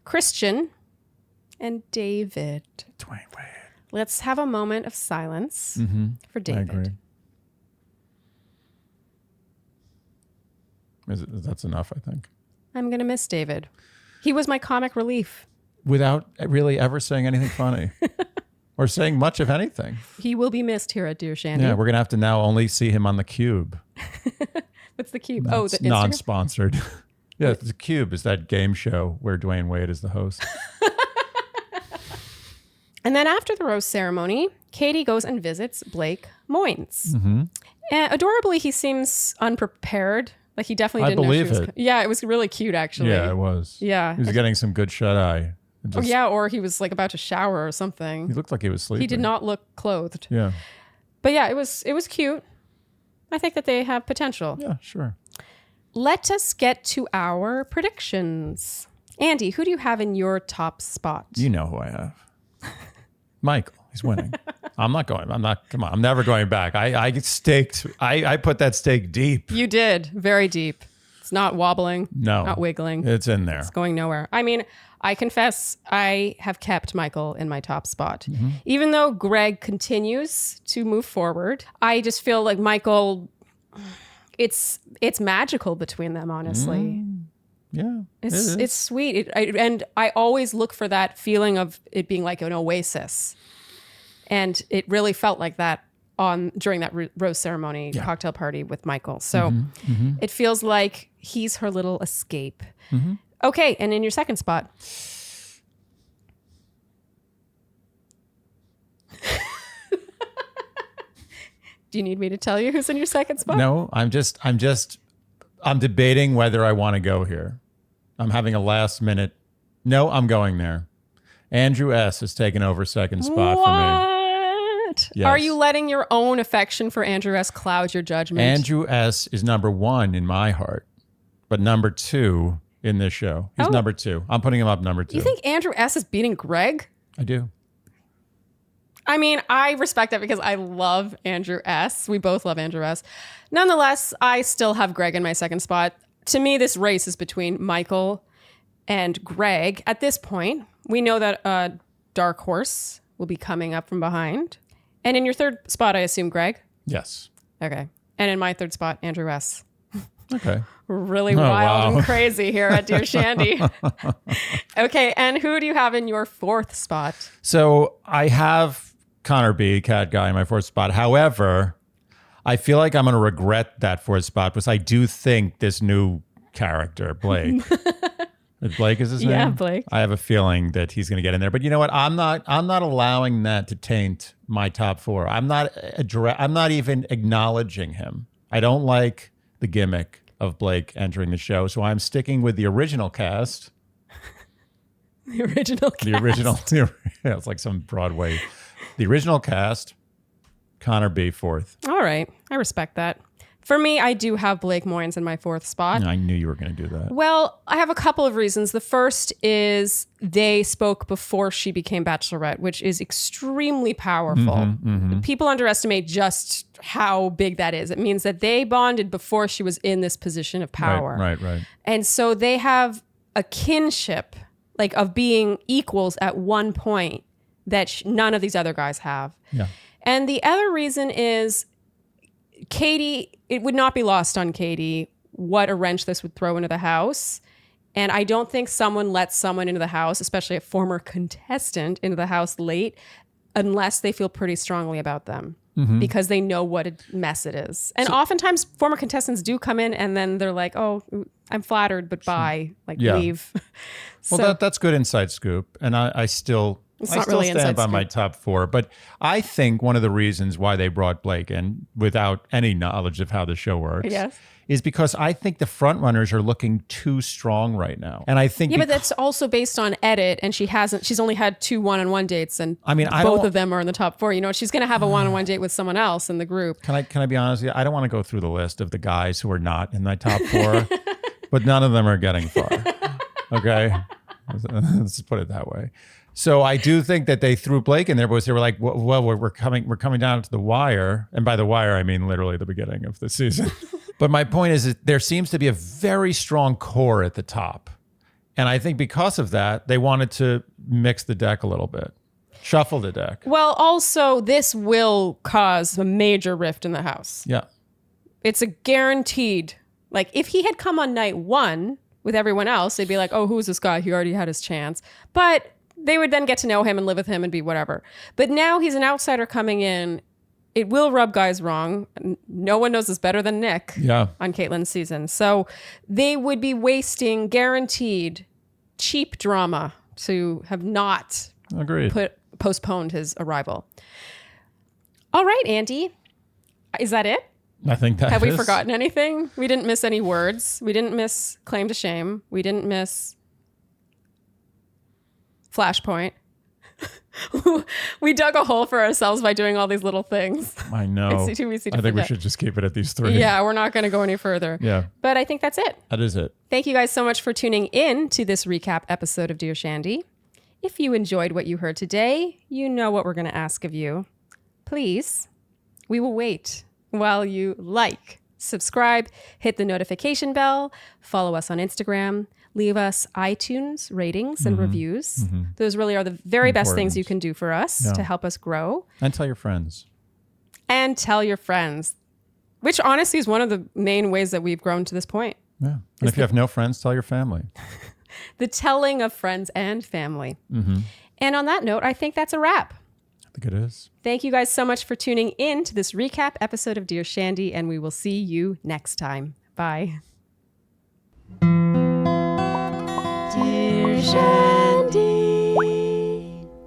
Christian, and David. Dwayne Wade. Let's have a moment of silence for David. I agree. That's enough, I think. I'm going to miss David. He was my comic relief. Without really ever saying anything funny. Or saying much of anything. He will be missed here at Dear Shandy. Yeah, we're going to have to now only see him on the Cube. What's the Cube? The Instagram? Non-sponsored. Yeah, the Cube is that game show where Dwayne Wade is the host. And then after the rose ceremony, Katie goes and visits Blake Moynes. And adorably, he seems unprepared. Like he definitely didn't know she was. I believe it. Yeah, it was really cute, actually. Yeah, it was. Yeah. He was getting some good shut-eye. Or he was like about to shower or something. He looked like he was sleeping. He did not look clothed. Yeah. But yeah, it was cute. I think that they have potential. Yeah, sure. Let us get to our predictions. Andy, who do you have in your top spot? You know who I have. Michael. He's winning. I'm never going back. I put that stake deep. You did. Very deep. It's not wobbling. No. Not wiggling. It's in there. It's going nowhere. I mean, I confess I have kept Michael in my top spot. Even though Greg continues to move forward, I just feel like Michael, it's magical between them, honestly. Yeah. It's sweet. And I always look for that feeling of it being like an oasis. And it really felt like that during that rose ceremony cocktail party with Michael. So it feels like he's her little escape. Okay, and in your second spot. Do you need me to tell you who's in your second spot? No, I'm debating whether I want to go here. I'm having a last minute. No, I'm going there. Andrew S. has taken over second spot for me. judgment? Yes. Are you letting your own affection for Andrew S. cloud your judgment? Andrew S. is number 1 in my heart, but number 2 in this show. He's number 2. I'm putting him up number 2. You think Andrew S. is beating Greg? I do. I mean, I respect that because I love Andrew S. We both love Andrew S. Nonetheless, I still have Greg in my second spot. To me, this race is between Michael and Greg. At this point, we know that a dark horse will be coming up from behind. And in your third spot, I assume Greg? Yes. Okay. And in my third spot, Andrew S. Okay. Really wild wow. and crazy here at Dear Shandy. Okay, and who do you have in your fourth spot? So I have Connor B, cat guy, in my fourth spot. However, I feel like I'm going to regret that fourth spot because I do think this new character, Blake. Blake is his name? Yeah, Blake. I have a feeling that he's going to get in there. But you know what? I'm not allowing that to taint my top 4. I'm not even acknowledging him. I don't like the gimmick of Blake entering the show, so I'm sticking with the original cast. The original cast. The original. Yeah, it's like some Broadway. The original cast, Connor B, 4th. All right. I respect that. For me, I do have Blake Moynes in my fourth spot. I knew you were going to do that. Well, I have a couple of reasons. The first is they spoke before she became Bachelorette, which is extremely powerful. People underestimate just how big that is. It means that they bonded before she was in this position of power. Right. And so they have a kinship, like of being equals at one point that none of these other guys have. Yeah. And the other reason is Katie, it would not be lost on Katie what a wrench this would throw into the house. And I don't think someone lets someone into the house, especially a former contestant, into the house late unless they feel pretty strongly about them because they know what a mess it is. And oftentimes former contestants do come in and then they're like, oh, I'm flattered, but bye, leave. Well, that's good inside scoop. And I still really stand inside by scoop. my top 4. But I think one of the reasons why they brought Blake in without any knowledge of how the show works is because I think the front runners are looking too strong right now. And I think but that's also based on edit, and she's only had 2 one-on-one dates, and I mean, both of them are in the top 4. You know, she's going to have a one-on-one date with someone else in the group. Can I be honest with you? I don't want to go through the list of the guys who are not in my top 4, but none of them are getting far. Okay? Let's just put it that way. So I do think that they threw Blake in there because they were like, well, we're coming down to the wire. And by the wire, I mean literally the beginning of the season. But my point is that there seems to be a very strong core at the top. And I think because of that, they wanted to mix the deck a little bit, shuffle the deck. Well, also, this will cause a major rift in the house. Yeah. It's a guaranteed, like if he had come on night 1 with everyone else, they'd be like, oh, who's this guy? He already had his chance. But they would then get to know him and live with him and be whatever. But now he's an outsider coming in. It will rub guys wrong. No one knows this better than Nick on Caitlin's season. So they would be wasting guaranteed cheap drama to have not postponed his arrival. All right, Andy. Is that it? I think that Have we forgotten anything? We didn't miss any words. We didn't miss claim to shame. We didn't miss Flashpoint. We dug a hole for ourselves by doing all these little things. I know. It's too easy to I think we forget. should just keep it at these 3. Yeah, we're not going to go any further. Yeah. But I think that's it. That is it. Thank you guys so much for tuning in to this recap episode of Dear Shandy. If you enjoyed what you heard today, you know what we're going to ask of you. Please, we will wait while you like, subscribe, hit the notification bell, follow us on Instagram, leave us iTunes ratings and reviews. Those really are the very best things you can do for us to help us grow. And tell your friends. And tell your friends, which honestly is one of the main ways that we've grown to this point. Yeah. And if you have no friends, tell your family. The telling of friends and family. And on that note, I think that's a wrap. I think it is. Thank you guys so much for tuning in to this recap episode of Dear Shandy, and we will see you next time. Bye. Dear Shandy.